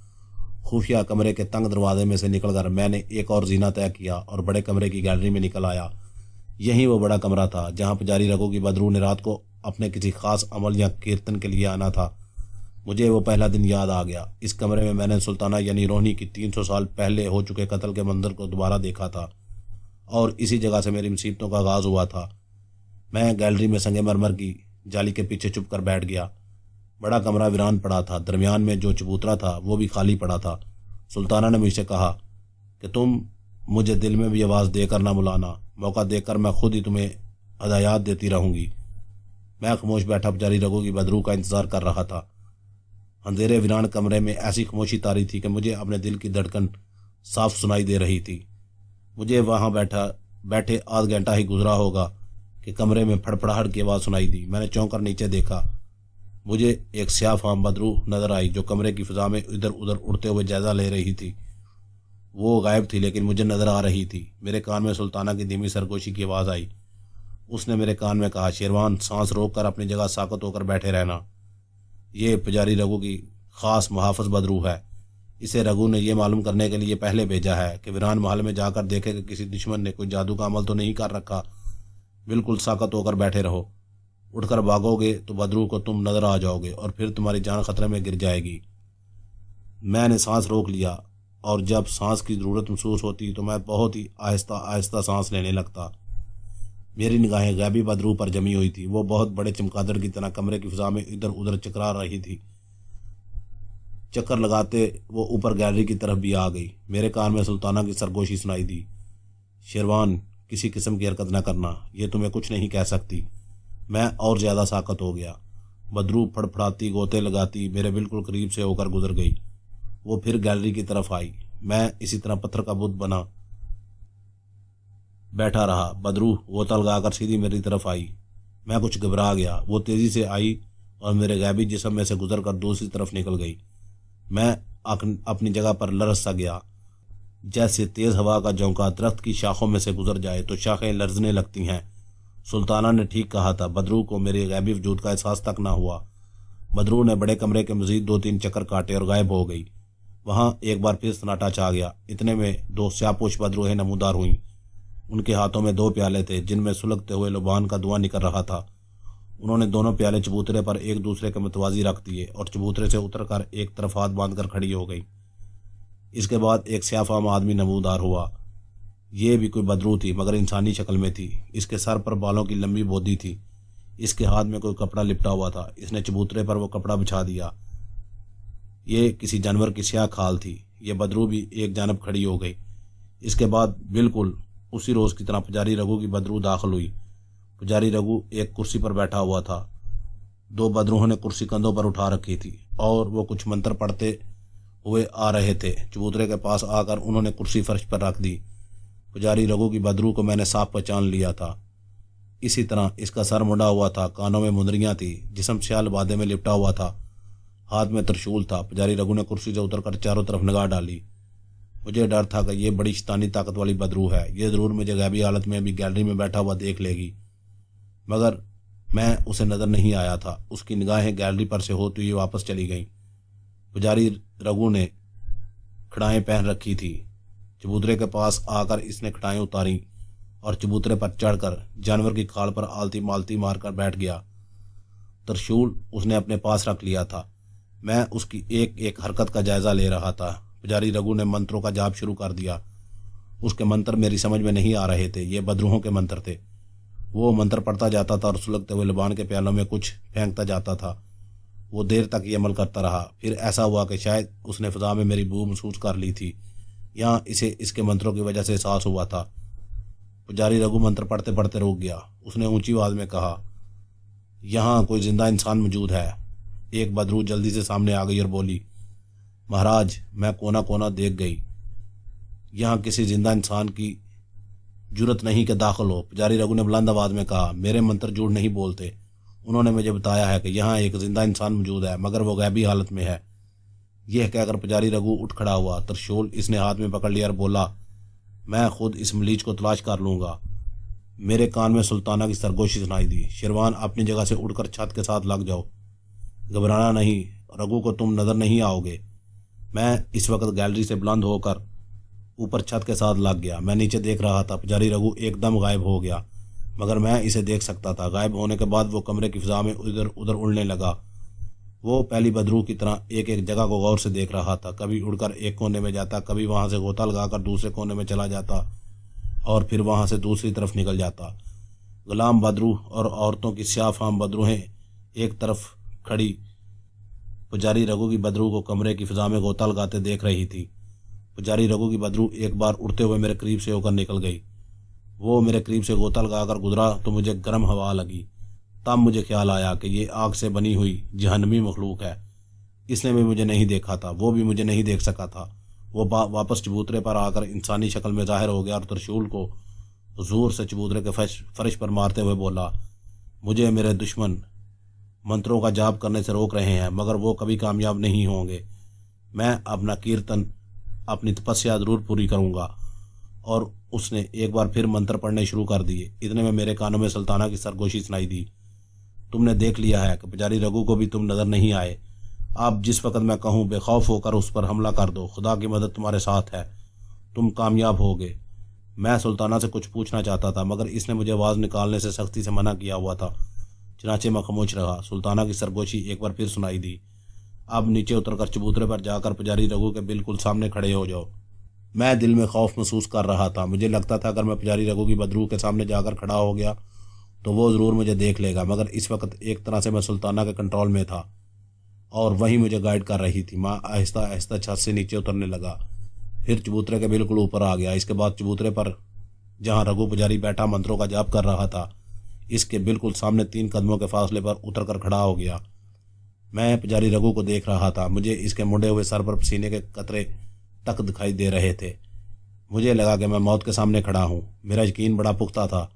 खुफिया कमरे के तंग दरवाजे में से निकलकर मैंने एक और जीना तय किया और बड़े कमरे की गैलरी में निकल आया। यही वो बड़ा कमरा था जहाँ पुजारी रघु की बदरू ने रात को अपने किसी खास अमल या कीर्तन के लिए आना था। मुझे वो पहला दिन याद आ गया। इस कमरे में मैंने सुल्ताना यानी रोहनी की 300 साल पहले हो चुके कत्ल के मंजर को दोबारा देखा था और इसी जगह से मेरी मुसीबतों का आगाज़ हुआ था। मैं गैलरी में संगमरमर की जाली के पीछे चुप कर बैठ गया। बड़ा कमरा वीरान पड़ा था। दरमियान में जो चबूतरा था वो भी खाली पड़ा था। सुल्ताना ने मुझसे कहा कि तुम मुझे दिल में भी आवाज़ देकर ना बुलाना, मौका देकर मैं खुद ही तुम्हें हदायत देती रहूँगी। मैं खामोश बैठा पुजारी रघु की बदरू का इंतज़ार कर रहा था। अंधेरे वीरान कमरे में ऐसी खामोशी तारी थी कि मुझे अपने दिल की धड़कन साफ सुनाई दे रही थी। मुझे वहाँ बैठे आध घंटा ही गुजरा होगा कि कमरे में फड़फड़ाहट की आवाज़ सुनाई दी। मैंने चौंक कर नीचे देखा। मुझे एक स्याह फाम बदरू नजर आई जो कमरे की फिजा में इधर उधर उड़ते हुए जायजा ले रही थी। वो गायब थी लेकिन मुझे नजर आ रही थी। मेरे कान में सुल्ताना की धीमी सरगोशी की आवाज़ आई। उसने मेरे कान में कहा, शेरवान, सांस रोक कर अपनी जगह साकत होकर बैठे रहना। ये पुजारी रघु की खास मुहाफ़िज़ बदरू है। इसे रघु ने यह मालूम करने के लिए पहले भेजा है कि वीरान महल में जाकर देखे कि किसी दुश्मन ने कोई जादू का अमल तो नहीं कर रखा। बिल्कुल साकत होकर बैठे रहो। उठकर भागोगे तो बदरू को तुम नजर आ जाओगे और फिर तुम्हारी जान खतरे में गिर जाएगी। मैंने सांस रोक लिया और जब सांस की ज़रूरत महसूस होती तो मैं बहुत ही आहिस्ता आहिस्ता सांस लेने लगता। मेरी निगाहें गैबी बदरू पर जमी हुई थी। वो बहुत बड़े चमगादड़ की तरह कमरे की फिजा में इधर उधर चकरा रही थी। चक्कर लगाते वो ऊपर गैलरी की तरफ भी आ गई। मेरे कान में सुल्ताना की सरगोशी सुनाई दी, शेरवान, किसी किस्म की हरकत न करना, ये तुम्हें कुछ नहीं कह सकती। मैं और ज़्यादा साकत हो गया। बदरू फड़फड़ाती गोते लगाती मेरे बिल्कुल करीब से होकर गुजर गई। वो फिर गैलरी की तरफ आई। मैं इसी तरह पत्थर का बुत बना बैठा रहा। बदरू गोता लगाकर सीधी मेरी तरफ आई। मैं कुछ घबरा गया। वो तेज़ी से आई और मेरे गैबी जिस्म में से गुजर कर दूसरी तरफ निकल गई। मैं अपनी जगह पर लरस सा गया। जैसे तेज़ हवा का झोंका दरख्त की शाखों में से गुजर जाए तो शाखें लर्जने लगती हैं। सुल्ताना ने ठीक कहा था। बदरू को मेरे गैबी वजूद का एहसास तक ना हुआ। बदरू ने बड़े कमरे के मजीद 2-3 चक्कर काटे और गायब हो गई। वहाँ एक बार फिर सन्नाटा छा गया। इतने में 2 स्यापोश बदरूहें नमूदार हुईं। उनके हाथों में 2 प्याले थे जिनमें सुलगते हुए लुबान का धुआं निकल रहा था। उन्होंने दोनों प्याले चबूतरे पर एक दूसरे के मुतवाजी रख दिए और चबूतरे से उतरकर एक तरफ हाथ बांधकर खड़ी हो गई। इसके बाद एक स्याफाम आदमी नमूदार हुआ। ये भी कोई बदरू थी मगर इंसानी शक्ल में थी। इसके सर पर बालों की लंबी बोदी थी। इसके हाथ में कोई कपड़ा लिपटा हुआ था। इसने चबूतरे पर वो कपड़ा बिछा दिया। ये किसी जानवर की स्याह खाल थी। ये बदरू भी एक जानब खड़ी हो गई। इसके बाद बिल्कुल उसी रोज़ की तरह पुजारी रघु की बदरू दाखिल हुई। पुजारी रघु एक कुर्सी पर बैठा हुआ था। 2 बदरूहों ने कुर्सी कंधों पर उठा रखी थी और वो कुछ मंत्र पढ़ते हुए आ रहे थे। चबूतरे के पास आकर उन्होंने कुर्सी फर्श पर रख दी। पुजारी रघु की बदरू को मैंने साफ पहचान लिया था। इसी तरह इसका सर मुंडा हुआ था, कानों में मुंदरियाँ थी, जिस्म स्याल बादे में लिपटा हुआ था, हाथ में त्रिशूल था। पुजारी रघु ने कुर्सी से उतरकर चारों तरफ निगाह डाली। मुझे डर था कि ये बड़ी शैतानी ताकत वाली बदरू है। ये ज़रूर मुझे गैबी हालत में भी गैलरी में बैठा हुआ देख लेगी। मगर मैं उसे नज़र नहीं आया था। उसकी निगाहें गैलरी पर से होती हुई वापस चली गईं। पुजारी रघु ने खड़ाएँ पहन रखी थी। चबूतरे के पास आकर इसने खटाएँ उतारी और चबूतरे पर चढ़कर जानवर की खाल पर आलती मालती मारकर बैठ गया। त्रिशूल उसने अपने पास रख लिया था। मैं उसकी एक एक हरकत का जायजा ले रहा था। पुजारी रघु ने मंत्रों का जाप शुरू कर दिया। उसके मंत्र मेरी समझ में नहीं आ रहे थे। ये बदरूहों के मंत्र थे। वो मंत्र पढ़ता जाता था और सुलगते हुए लबान के प्यालों में कुछ फेंकता जाता था। वो देर तक ये अमल करता रहा। फिर ऐसा हुआ कि शायद उसने फिजा में मेरी बू महसूस कर ली थी। यहाँ इसे इसके मंत्रों की वजह से एहसास हुआ था। पुजारी रघु मंत्र पढ़ते पढ़ते रुक गया। उसने ऊंची आवाज में कहा, यहाँ कोई जिंदा इंसान मौजूद है। एक बदरू जल्दी से सामने आ गई और बोली, महाराज, मैं कोना कोना देख गई, यहाँ किसी जिंदा इंसान की जरूरत नहीं कि दाखिल हो। पुजारी रघु ने बुलंद आवाज में कहा, मेरे मंत्र झूठ नहीं बोलते। उन्होंने मुझे बताया है कि यहाँ एक जिंदा इंसान मौजूद है, मगर वो गैबी हालत में है। यह कहकर पुजारी रघु उठ खड़ा हुआ। त्रिशूल इसने हाथ में पकड़ लिया और बोला, मैं खुद इस मलीज को तलाश कर लूंगा। मेरे कान में सुल्ताना की सरगोशी सुनाई दी, शेरवान अपनी जगह से उड़कर छत के साथ लग जाओ, घबराना नहीं, रघु को तुम नजर नहीं आओगे। मैं इस वक्त गैलरी से बुलंद होकर ऊपर छत के साथ लग गया। मैं नीचे देख रहा था, पुजारी रघु एकदम गायब हो गया, मगर मैं इसे देख सकता था। गायब होने के बाद वो कमरे की फिजा में इधर उधर उड़ने लगा। वो पहली बदरू की तरह एक एक जगह को गौर से देख रहा था। कभी उड़कर एक कोने में जाता, कभी वहां से गोता लगाकर दूसरे कोने में चला जाता और फिर वहां से दूसरी तरफ निकल जाता। गुलाम बदरू और औरतों की स्याफाम बदरूहें एक तरफ खड़ी पुजारी रघु की बदरू को कमरे की फिजा में गोता लगाते देख रही थी। पुजारी रघु की बदरू एक बार उड़ते हुए मेरे करीब से होकर निकल गई। वो मेरे करीब से गोता लगाकर गुजरा तो मुझे गर्म हवा लगी। तब मुझे ख्याल आया कि ये आग से बनी हुई जहन्नमी मखलूक है। इसने भी मुझे नहीं देखा था, वो भी मुझे नहीं देख सका था। वो वापस चबूतरे पर आकर इंसानी शक्ल में जाहिर हो गया और त्रिशूल को जोर से चबूतरे के फर्श पर मारते हुए बोला, मुझे मेरे दुश्मन मंत्रों का जाप करने से रोक रहे हैं, मगर वो कभी कामयाब नहीं होंगे। मैं अपना कीर्तन, अपनी तपस्या जरूर पूरी करूंगा। और उसने एक बार फिर मंत्र पढ़ने शुरू कर दिए। इतने में मेरे कानों में सुल्ताना की सरगोशी सुनाई दी, तुमने देख लिया है कि पुजारी रघु को भी तुम नजर नहीं आए। आप जिस वक्त मैं कहूँ बेखौफ होकर उस पर हमला कर दो, खुदा की मदद तुम्हारे साथ है, तुम कामयाब होगे। मैं सुल्ताना से कुछ पूछना चाहता था, मगर इसने मुझे आवाज़ निकालने से सख्ती से मना किया हुआ था। चनाचे मैं खामोश रहा। सुल्ताना की सरगोशी एक बार फिर सुनाई दी, अब नीचे उतरकर चबूतरे पर जाकर पुजारी रघु के बिल्कुल सामने खड़े हो जाओ। मैं दिल में खौफ महसूस कर रहा था। मुझे लगता था अगर मैं पुजारी रघु की बदरू के सामने जाकर खड़ा हो गया तो वो ज़रूर मुझे देख लेगा, मगर इस वक्त एक तरह से मैं सुल्ताना के कंट्रोल में था और वही मुझे गाइड कर रही थी। मैं आहिस्ता आहिस्ता छत से नीचे उतरने लगा, फिर चबूतरे के बिल्कुल ऊपर आ गया। इसके बाद चबूतरे पर जहाँ रघु पुजारी बैठा मंत्रों का जाप कर रहा था, इसके बिल्कुल सामने 3 कदमों के फासले पर उतर कर खड़ा हो गया। मैं पुजारी रघु को देख रहा था। मुझे इसके मुड़े हुए सर पर पसीने के कतरे तक दिखाई दे रहे थे। मुझे लगा कि मैं मौत के सामने खड़ा हूँ। मेरा यकीन बड़ा पुख्ता था,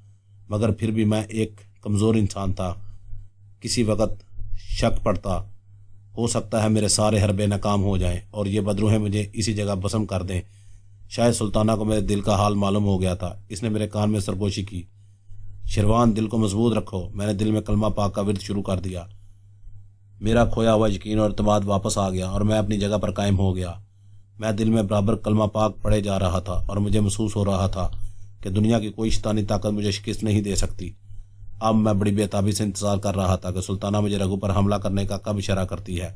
मगर फिर भी मैं एक कमज़ोर इंसान था। किसी वक्त शक पड़ता, हो सकता है मेरे सारे हरबे नाकाम हो जाएं और ये बदरूहें मुझे इसी जगह भस्म कर दें। शायद सुल्ताना को मेरे दिल का हाल मालूम हो गया था। इसने मेरे कान में सरगोशी की, शेरवान दिल को मजबूत रखो। मैंने दिल में कलमा पाक का विर्द शुरू कर दिया। मेरा खोया हुआ यकीन और इत्मीनान वापस आ गया और मैं अपनी जगह पर कायम हो गया। मैं दिल में बराबर कलमा पाक पढ़े जा रहा था और मुझे महसूस हो रहा था कि दुनिया की कोई शैतानी ताकत मुझे शिकस्त नहीं दे सकती। अब मैं बड़ी बेताबी से इंतजार कर रहा था कि सुल्ताना मुझे रघु पर हमला करने का कब इशारा करती है।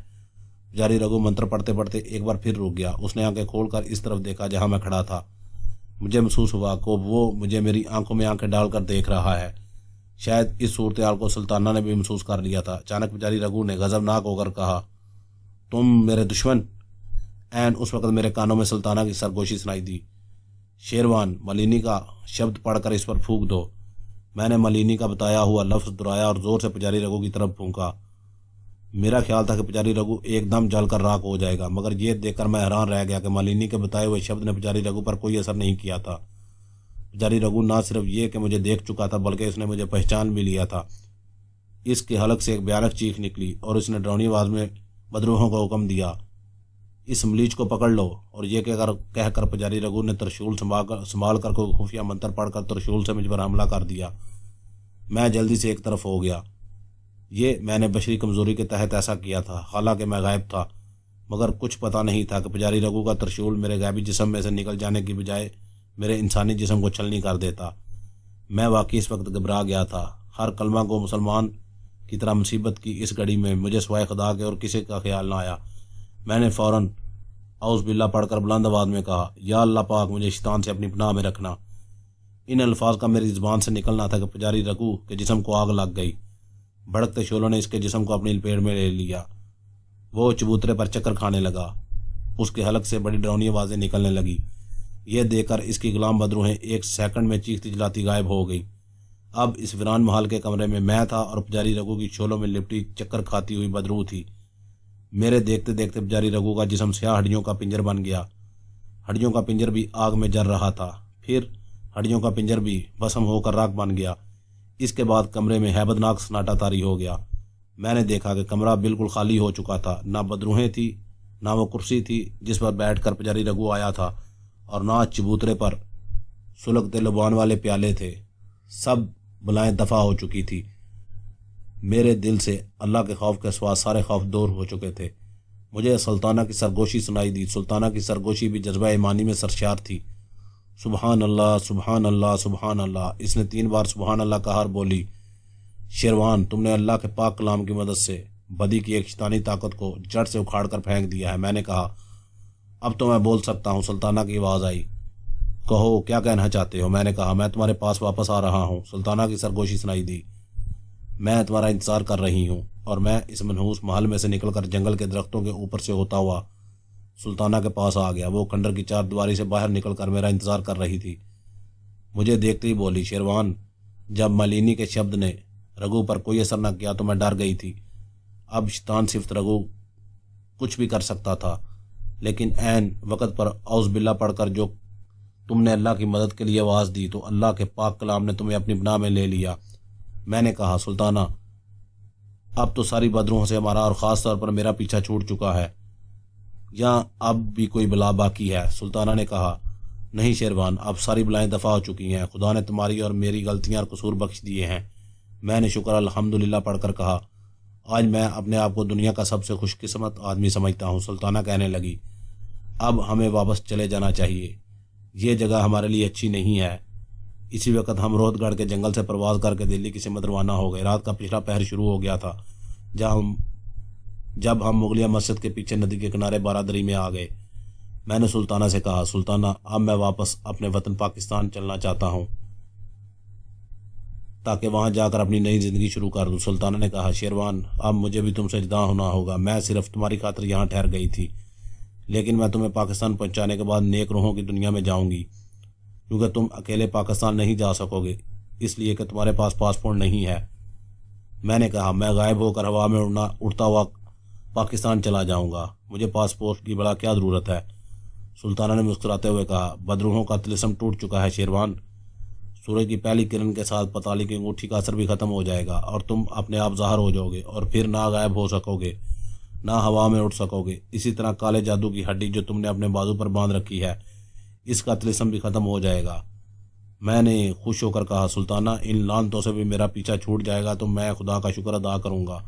पुजारी रघु मंत्र पढ़ते पढ़ते एक बार फिर रुक गया। उसने आंखें खोलकर इस तरफ देखा जहां मैं खड़ा था। मुझे महसूस हुआ कि वो मुझे मेरी आंखों में आंखें डालकर देख रहा है। शायद इस सूरत हाल को सुल्ताना ने भी महसूस कर लिया था। अचानक पुजारी रघु ने गजबनाक होकर कहा, तुम मेरे दुश्मन। एन उस वक्त मेरे कानों में सुल्ताना की सरगोशी सुनाई दी, शेरवान, मलिनी का शब्द पढ़कर इस पर फूंक दो। मैंने मलिनी का बताया हुआ लफ्ज़ दोहराया और जोर से पुजारी रघु की तरफ फूंका। मेरा ख्याल था कि पुजारी रघु एकदम जलकर राख हो जाएगा, मगर यह देखकर मैं हैरान रह गया कि मलिनी के बताए हुए शब्द ने पुजारी रघु पर कोई असर नहीं किया था। पुजारी रघु न सिर्फ ये कि मुझे देख चुका था, बल्कि उसने मुझे पहचान भी लिया था। इसके हलक से एक भयानक चीख निकली और उसने डरावनी आवाज़ में बदरूहों को हुक्म दिया, इस मलीज को पकड़ लो। और ये कहकर पुजारी रघु ने त्रिशूल संभाल कर कोई खुफिया मंत्र पढ़कर त्रिशूल से मुझ पर हमला कर दिया। मैं जल्दी से एक तरफ हो गया। ये मैंने बशरी कमज़ोरी के तहत ऐसा किया था, हालांकि मैं गायब था, मगर कुछ पता नहीं था कि पुजारी रघु का त्रिशूल मेरे गायबी जिस्म में से निकल जाने की बजाय मेरे इंसानी जिस्म को छलनी कर देता। मैं वाकई इस वक्त घबरा गया था। हर कलमा को मुसलमान की तरह मुसीबत की इस घड़ी में मुझे सिवाय खुदा के और किसी का ख्याल ना आया। मैंने फ़ौरन औज़ बिल्ला पढ़कर बुलंद आवाज़ में कहा, या अल्लाह पाक, मुझे शैतान से अपनी पनाह में रखना। इन अल्फाज का मेरी ज़ुबान से निकलना था कि पुजारी रघु के जिस्म को आग लग गई। भड़कते शोलों ने इसके जिस्म को अपनी लपेट में ले लिया। वो चबूतरे पर चक्कर खाने लगा। उसके हलक से बड़ी डरावनी आवाज़ें निकलने लगी। यह देखकर इसकी गुलाम बदरूहें एक सेकंड में चीखती चिल्लाती गायब हो गई। अब इस वीरान महल के कमरे में मैं था और पुजारी रघु की छोलों में लिपटी चक्कर खाती हुई बदरू थी। मेरे देखते देखते पुजारी रघु का जिस्म स्याह हड्डियों का पिंजर बन गया। हड्डियों का पिंजर भी आग में जल रहा था। फिर हड्डियों का पिंजर भी भस्म होकर राख बन गया। इसके बाद कमरे में हैबतनाक सन्नाटा तारी हो गया। मैंने देखा कि कमरा बिल्कुल खाली हो चुका था। ना बदरूहें थी, ना वो कुर्सी थी जिस पर बैठकर पुजारी रघु आया था, और ना चबूतरे पर सुलगते लुबान वाले प्याले थे। सब बलाएं दफा हो चुकी थी। मेरे दिल से अल्लाह के खौफ के सिवा सारे खौफ दूर हो चुके थे। मुझे सुल्ताना की सरगोशी सुनाई दी। सुल्ताना की सरगोशी भी जज्बा ईमानी में सरशार थी। सुबहान अल्लाह, सुबहान अल्लाह, सुबहान अल्लाह। इसने 3 बार सुबहान अल्लाह कहा और बोली, शेरवान, तुमने अल्लाह के पाक कलाम की मदद से बदी की एक शैतानी ताकत को जड़ से उखाड़ कर फेंक दिया है। मैंने कहा, अब तो मैं बोल सकता हूँ। सुल्ताना की आवाज़ आई, कहो क्या कहना चाहते हो। मैंने कहा, मैं तुम्हारे पास वापस आ रहा हूँ। सुल्ताना की सरगोशी सुनाई दी, मैं तुम्हारा इंतज़ार कर रही हूँ। और मैं इस मनहूस महल में से निकलकर जंगल के दरख्तों के ऊपर से होता हुआ सुल्ताना के पास आ गया। वो खंडर की 4 दीवारी से बाहर निकलकर मेरा इंतज़ार कर रही थी। मुझे देखते ही बोली, शेरवान, जब मालिनी के शब्द ने रघु पर कोई असर न किया तो मैं डर गई थी। अब शैतान सिफ्त रघु कुछ भी कर सकता था, लेकिन ऐन वक़्त पर औज़ बिल्ला पढ़कर जो तुमने अल्लाह की मदद के लिए आवाज़ दी तो अल्लाह के पाक कलाम ने तुम्हें अपनी पनाह में ले लिया। मैंने कहा, सुल्ताना, अब तो सारी बदरूहों से हमारा और ख़ास तौर पर मेरा पीछा छूट चुका है, या अब भी कोई बला बाकी है। सुल्ताना ने कहा, नहीं शेरवान, अब सारी बलाएं दफ़ा हो चुकी हैं। खुदा ने तुम्हारी और मेरी गलतियां और कसूर बख्श दिए हैं। मैंने शुक्र अल्हम्दुलिल्लाह पढ़कर कहा, आज मैं अपने आप को दुनिया का सबसे खुशकिस्मत आदमी समझता हूँ। सुल्ताना कहने लगी, अब हमें वापस चले जाना चाहिए, ये जगह हमारे लिए अच्छी नहीं है। इसी वक्त हम रोहतगढ़ के जंगल से प्रवास करके दिल्ली की सिमत रवाना हो गए। रात का पिछला पहर शुरू हो गया था जब हम मुगलिया मस्जिद के पीछे नदी के किनारे बारादरी में आ गए। मैंने सुल्ताना से कहा, सुल्ताना, अब मैं वापस अपने वतन पाकिस्तान चलना चाहता हूँ ताकि वहाँ जाकर अपनी नई ज़िंदगी शुरू कर दूँ। सुल्ताना ने कहा, शेरवान, अब मुझे भी तुमसे जुदा होना होगा। मैं सिर्फ तुम्हारी खातिर यहाँ ठहर गई थी, लेकिन मैं तुम्हें पाकिस्तान पहुँचाने के बाद नेक रूहों की दुनिया में जाऊँगी, क्योंकि तुम अकेले पाकिस्तान नहीं जा सकोगे, इसलिए कि तुम्हारे पास पासपोर्ट नहीं है। मैंने कहा, मैं गायब होकर हवा में उड़ता हुआ पाकिस्तान चला जाऊँगा, मुझे पासपोर्ट की बड़ा क्या ज़रूरत है। सुल्ताना ने मुस्कुराते हुए कहा, बदरूहों का तिलिस्म टूट चुका है शेरवान। सूरज की पहली किरण के साथ पताली की अंगूठी का असर भी ख़त्म हो जाएगा और तुम अपने आप ज़ाहिर हो जाओगे, और फिर ना गायब हो सकोगे, ना हवा में उड़ सकोगे। इसी तरह काले जादू की हड्डी जो तुमने अपने बाजू पर बांध रखी है, इसका तिलिस्म भी ख़त्म हो जाएगा। मैंने खुश होकर कहा, सुल्ताना, इन लानतों से भी मेरा पीछा छूट जाएगा तो मैं खुदा का शुक्र अदा करूँगा।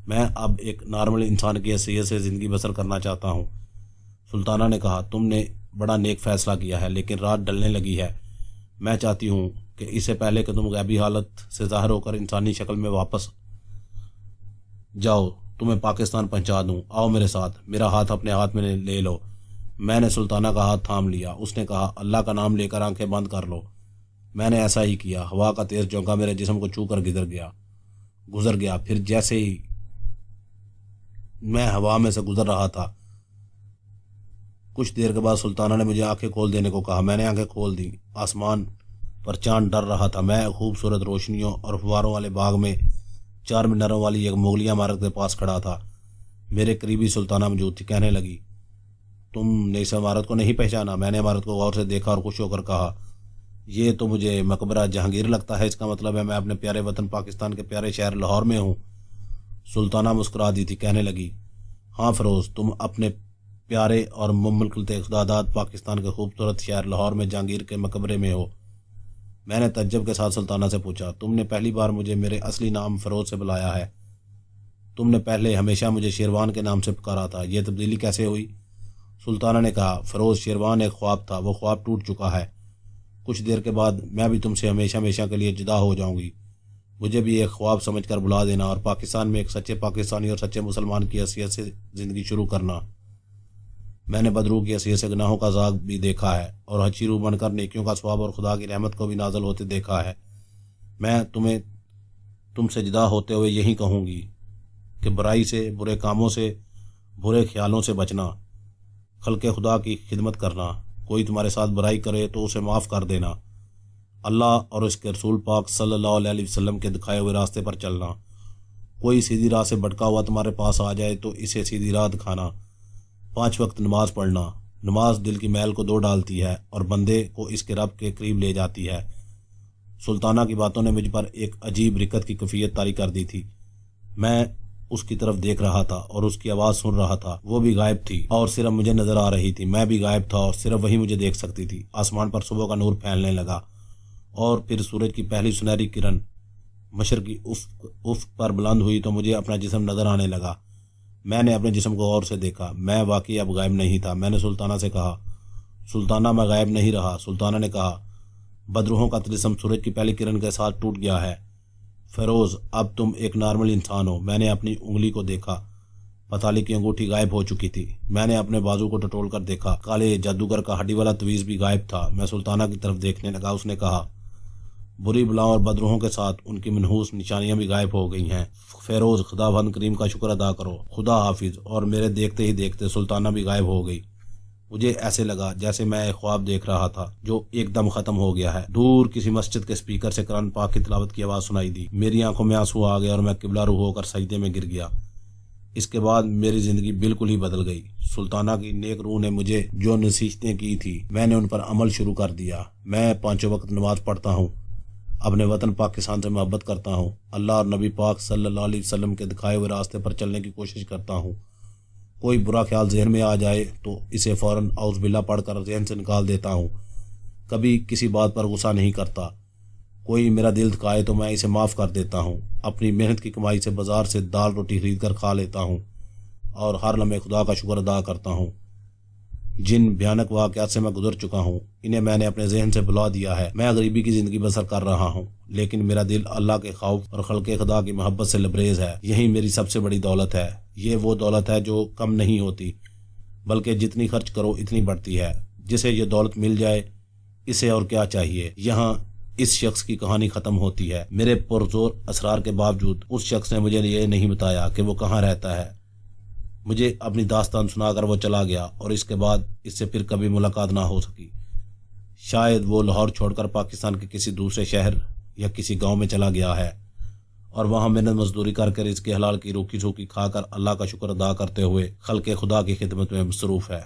मैं अब एक नॉर्मल इंसान की हैसियत से ज़िंदगी बसर करना चाहता हूँ। सुल्ताना ने कहा, तुमने बड़ा नेक फ़ैसला किया है, लेकिन रात ढलने लगी है। मैं चाहती हूँ कि इससे पहले कि तुम गैबी हालत से ज़ाहिर होकर इंसानी शक्ल में वापस जाओ, तुम्हें पाकिस्तान पहुँचा दूँ। आओ मेरे साथ, मेरा हाथ अपने हाथ में ले लो। मैंने सुल्ताना का हाथ थाम लिया। उसने कहा, अल्लाह का नाम लेकर आंखें बंद कर लो। मैंने ऐसा ही किया। हवा का तेज़ झोंका मेरे जिस्म को छू कर गुजर गया। फिर जैसे ही मैं हवा में से गुजर रहा था, कुछ देर के बाद सुल्ताना ने मुझे आंखें खोल देने को कहा। मैंने आंखें खोल दी। आसमान पर चांद डर रहा था। मैं खूबसूरत रोशनियों और फुवारों वाले बाग में 4 मीनारों वाली एक मुगलिया इमारत के पास खड़ा था। मेरे करीबी सुल्ताना मौजूद थी। कहने लगी, तुमने इस इमारत को नहीं पहचाना? मैंने इमारत को गौर से देखा और खुश होकर कहा, ये तो मुझे मकबरा जहांगीर लगता है। इसका मतलब है मैं अपने प्यारे वतन पाकिस्तान के प्यारे शहर लाहौर में हूँ। सुल्ताना मुस्कुरा दी थी। कहने लगी, हाँ फ़िरोज़, तुम अपने प्यारे और मुमलकते खुदादाद पाकिस्तान के खूबसूरत शहर लाहौर में जहांगीर के मकबरे में हो। मैंने तज्जब के साथ सुल्ताना से पूछा, तुमने पहली बार मुझे मेरे असली नाम फ़िरोज़ से बुलाया है? तुमने पहले हमेशा मुझे शेरवान के नाम से पुकारा था, यह तब्दीली कैसे हुई? सुल्ताना ने कहा, फ़िरोज़, शेरवान एक ख्वाब था, वो ख्वाब टूट चुका है। कुछ देर के बाद मैं भी तुमसे हमेशा हमेशा के लिए जुदा हो जाऊंगी। मुझे भी एक ख्वाब समझकर बुला देना और पाकिस्तान में एक सच्चे पाकिस्तानी और सच्चे मुसलमान की हैसियत से ज़िंदगी शुरू करना। मैंने बदरू की हैसियत से गुनाहों का अज़ाब भी देखा है और हचीरू बनकर नेकियों का सवाब और खुदा की रहमत को भी नाज़िल होते देखा है। मैं तुमसे जुदा होते हुए यही कहूँगी कि बुराई से, बुरे कामों से, बुरे ख्यालों से बचना, खल्क़े खुदा की खिदमत करना, कोई तुम्हारे साथ बुराई करे तो उसे माफ़ कर देना। अल्लाह और उसके रसूल पाक सल्लल्लाहु अलैहि वसल्लम के दिखाए हुए रास्ते पर चलना। कोई सीधी राह से भटका हुआ तुम्हारे पास आ जाए तो इसे सीधी राह दिखाना। 5 वक्त नमाज पढ़ना। नमाज दिल की मैल को धो डालती है और बंदे को इसके रब के करीब ले जाती है। सुल्ताना की बातों ने मुझ पर एक अजीब रिकत की कैफियत तारी कर दी थी। मैं उसकी तरफ देख रहा था और उसकी आवाज़ सुन रहा था। वो भी गायब थी और सिर्फ मुझे नजर आ रही थी। मैं भी गायब था और सिर्फ वही मुझे देख सकती थी। आसमान पर सुबह का नूर फैलने लगा और फिर सूरज की पहली सुनहरी किरण मशरकी उफ़ पर बुलंद हुई तो मुझे अपना जिस्म नजर आने लगा। मैंने अपने जिस्म को गौर से देखा। मैं वाकई अब गायब नहीं था। मैंने सुल्ताना से कहा, सुल्ताना मैं गायब नहीं रहा। सुल्ताना ने कहा, बदरूहों का तिलिस्म सूरज की पहली किरण के साथ टूट गया है। फेरोज, अब तुम एक नॉर्मल इंसान हो। मैंने अपनी उंगली को देखा। पताली की अंगूठी गायब हो चुकी थी। मैंने अपने बाजू को टटोल कर देखा। काले जादूगर का हड्डी वाला तवीज़ भी गायब था। मैं सुल्ताना की तरफ देखने लगा। उसने कहा, बुरी बलाओं और बदरूहों के साथ उनकी मनहूस निशानियां भी गायब हो गई हैं। फेरोज, खुदावंद करीम का शुक्र अदा करो। खुदा हाफिज। और मेरे देखते ही देखते सुल्ताना भी गायब हो गई। मुझे ऐसे लगा जैसे मैं एक ख्वाब देख रहा था जो एकदम खत्म हो गया है। दूर किसी मस्जिद के स्पीकर से कुरान पाक की तिलावत की आवाज़ सुनाई दी। मेरी आंखों में आंसू आ गए और मैं किबला रूह होकर सजदे में गिर गया। इसके बाद मेरी ज़िंदगी बिल्कुल ही बदल गई। सुल्ताना की नेक रूह ने मुझे जो नसीहतें की थी मैंने उन पर अमल शुरू कर दिया। मैं 5 वक्त नमाज पढ़ता हूँ। अपने वतन पाकिस्तान से मोहब्बत करता हूँ। अल्लाह और नबी पाक सल्लल्लाहु अलैहि वसल्लम के दिखाए हुए रास्ते पर चलने की कोशिश करता हूँ। कोई बुरा ख्याल जहन में आ जाए तो इसे फ़ौरन औज़ बिल्लाह पढ़कर जहन से निकाल देता हूँ। कभी किसी बात पर गुस्सा नहीं करता। कोई मेरा दिल दुखाए तो मैं इसे माफ़ कर देता हूँ। अपनी मेहनत की कमाई से बाज़ार से दाल रोटी खरीद कर खा लेता हूँ और हर लम्हे खुदा का शुक्र अदा करता हूँ। जिन भयानक वाक़यात से मैं गुजर चुका हूँ इन्हें मैंने अपने जहन से भुला दिया है। मैं गरीबी की ज़िंदगी बसर कर रहा हूँ लेकिन मेरा दिल अल्लाह के खौफ और खल्क़े खुदा की मोहब्बत से लबरेज़ है। यही मेरी सबसे बड़ी दौलत है। ये वो दौलत है जो कम नहीं होती बल्कि जितनी खर्च करो इतनी बढ़ती है। जिसे ये दौलत मिल जाए इसे और क्या चाहिए। यहाँ इस शख्स की कहानी ख़त्म होती है। मेरे पुरजोर असरार के बावजूद उस शख्स ने मुझे ये नहीं बताया कि वो कहाँ रहता है। मुझे अपनी दास्तान सुनाकर वो चला गया और इसके बाद इससे फिर कभी मुलाकात ना हो सकी। शायद वो लाहौर छोड़कर पाकिस्तान के किसी दूसरे शहर या किसी गांव में चला गया है और वहां मेहनत मजदूरी करके इसके हलाल की रूखी सूखी खाकर अल्लाह का शुक्र अदा करते हुए खल्क़े खुदा की खिदमत में मसरूफ़ है।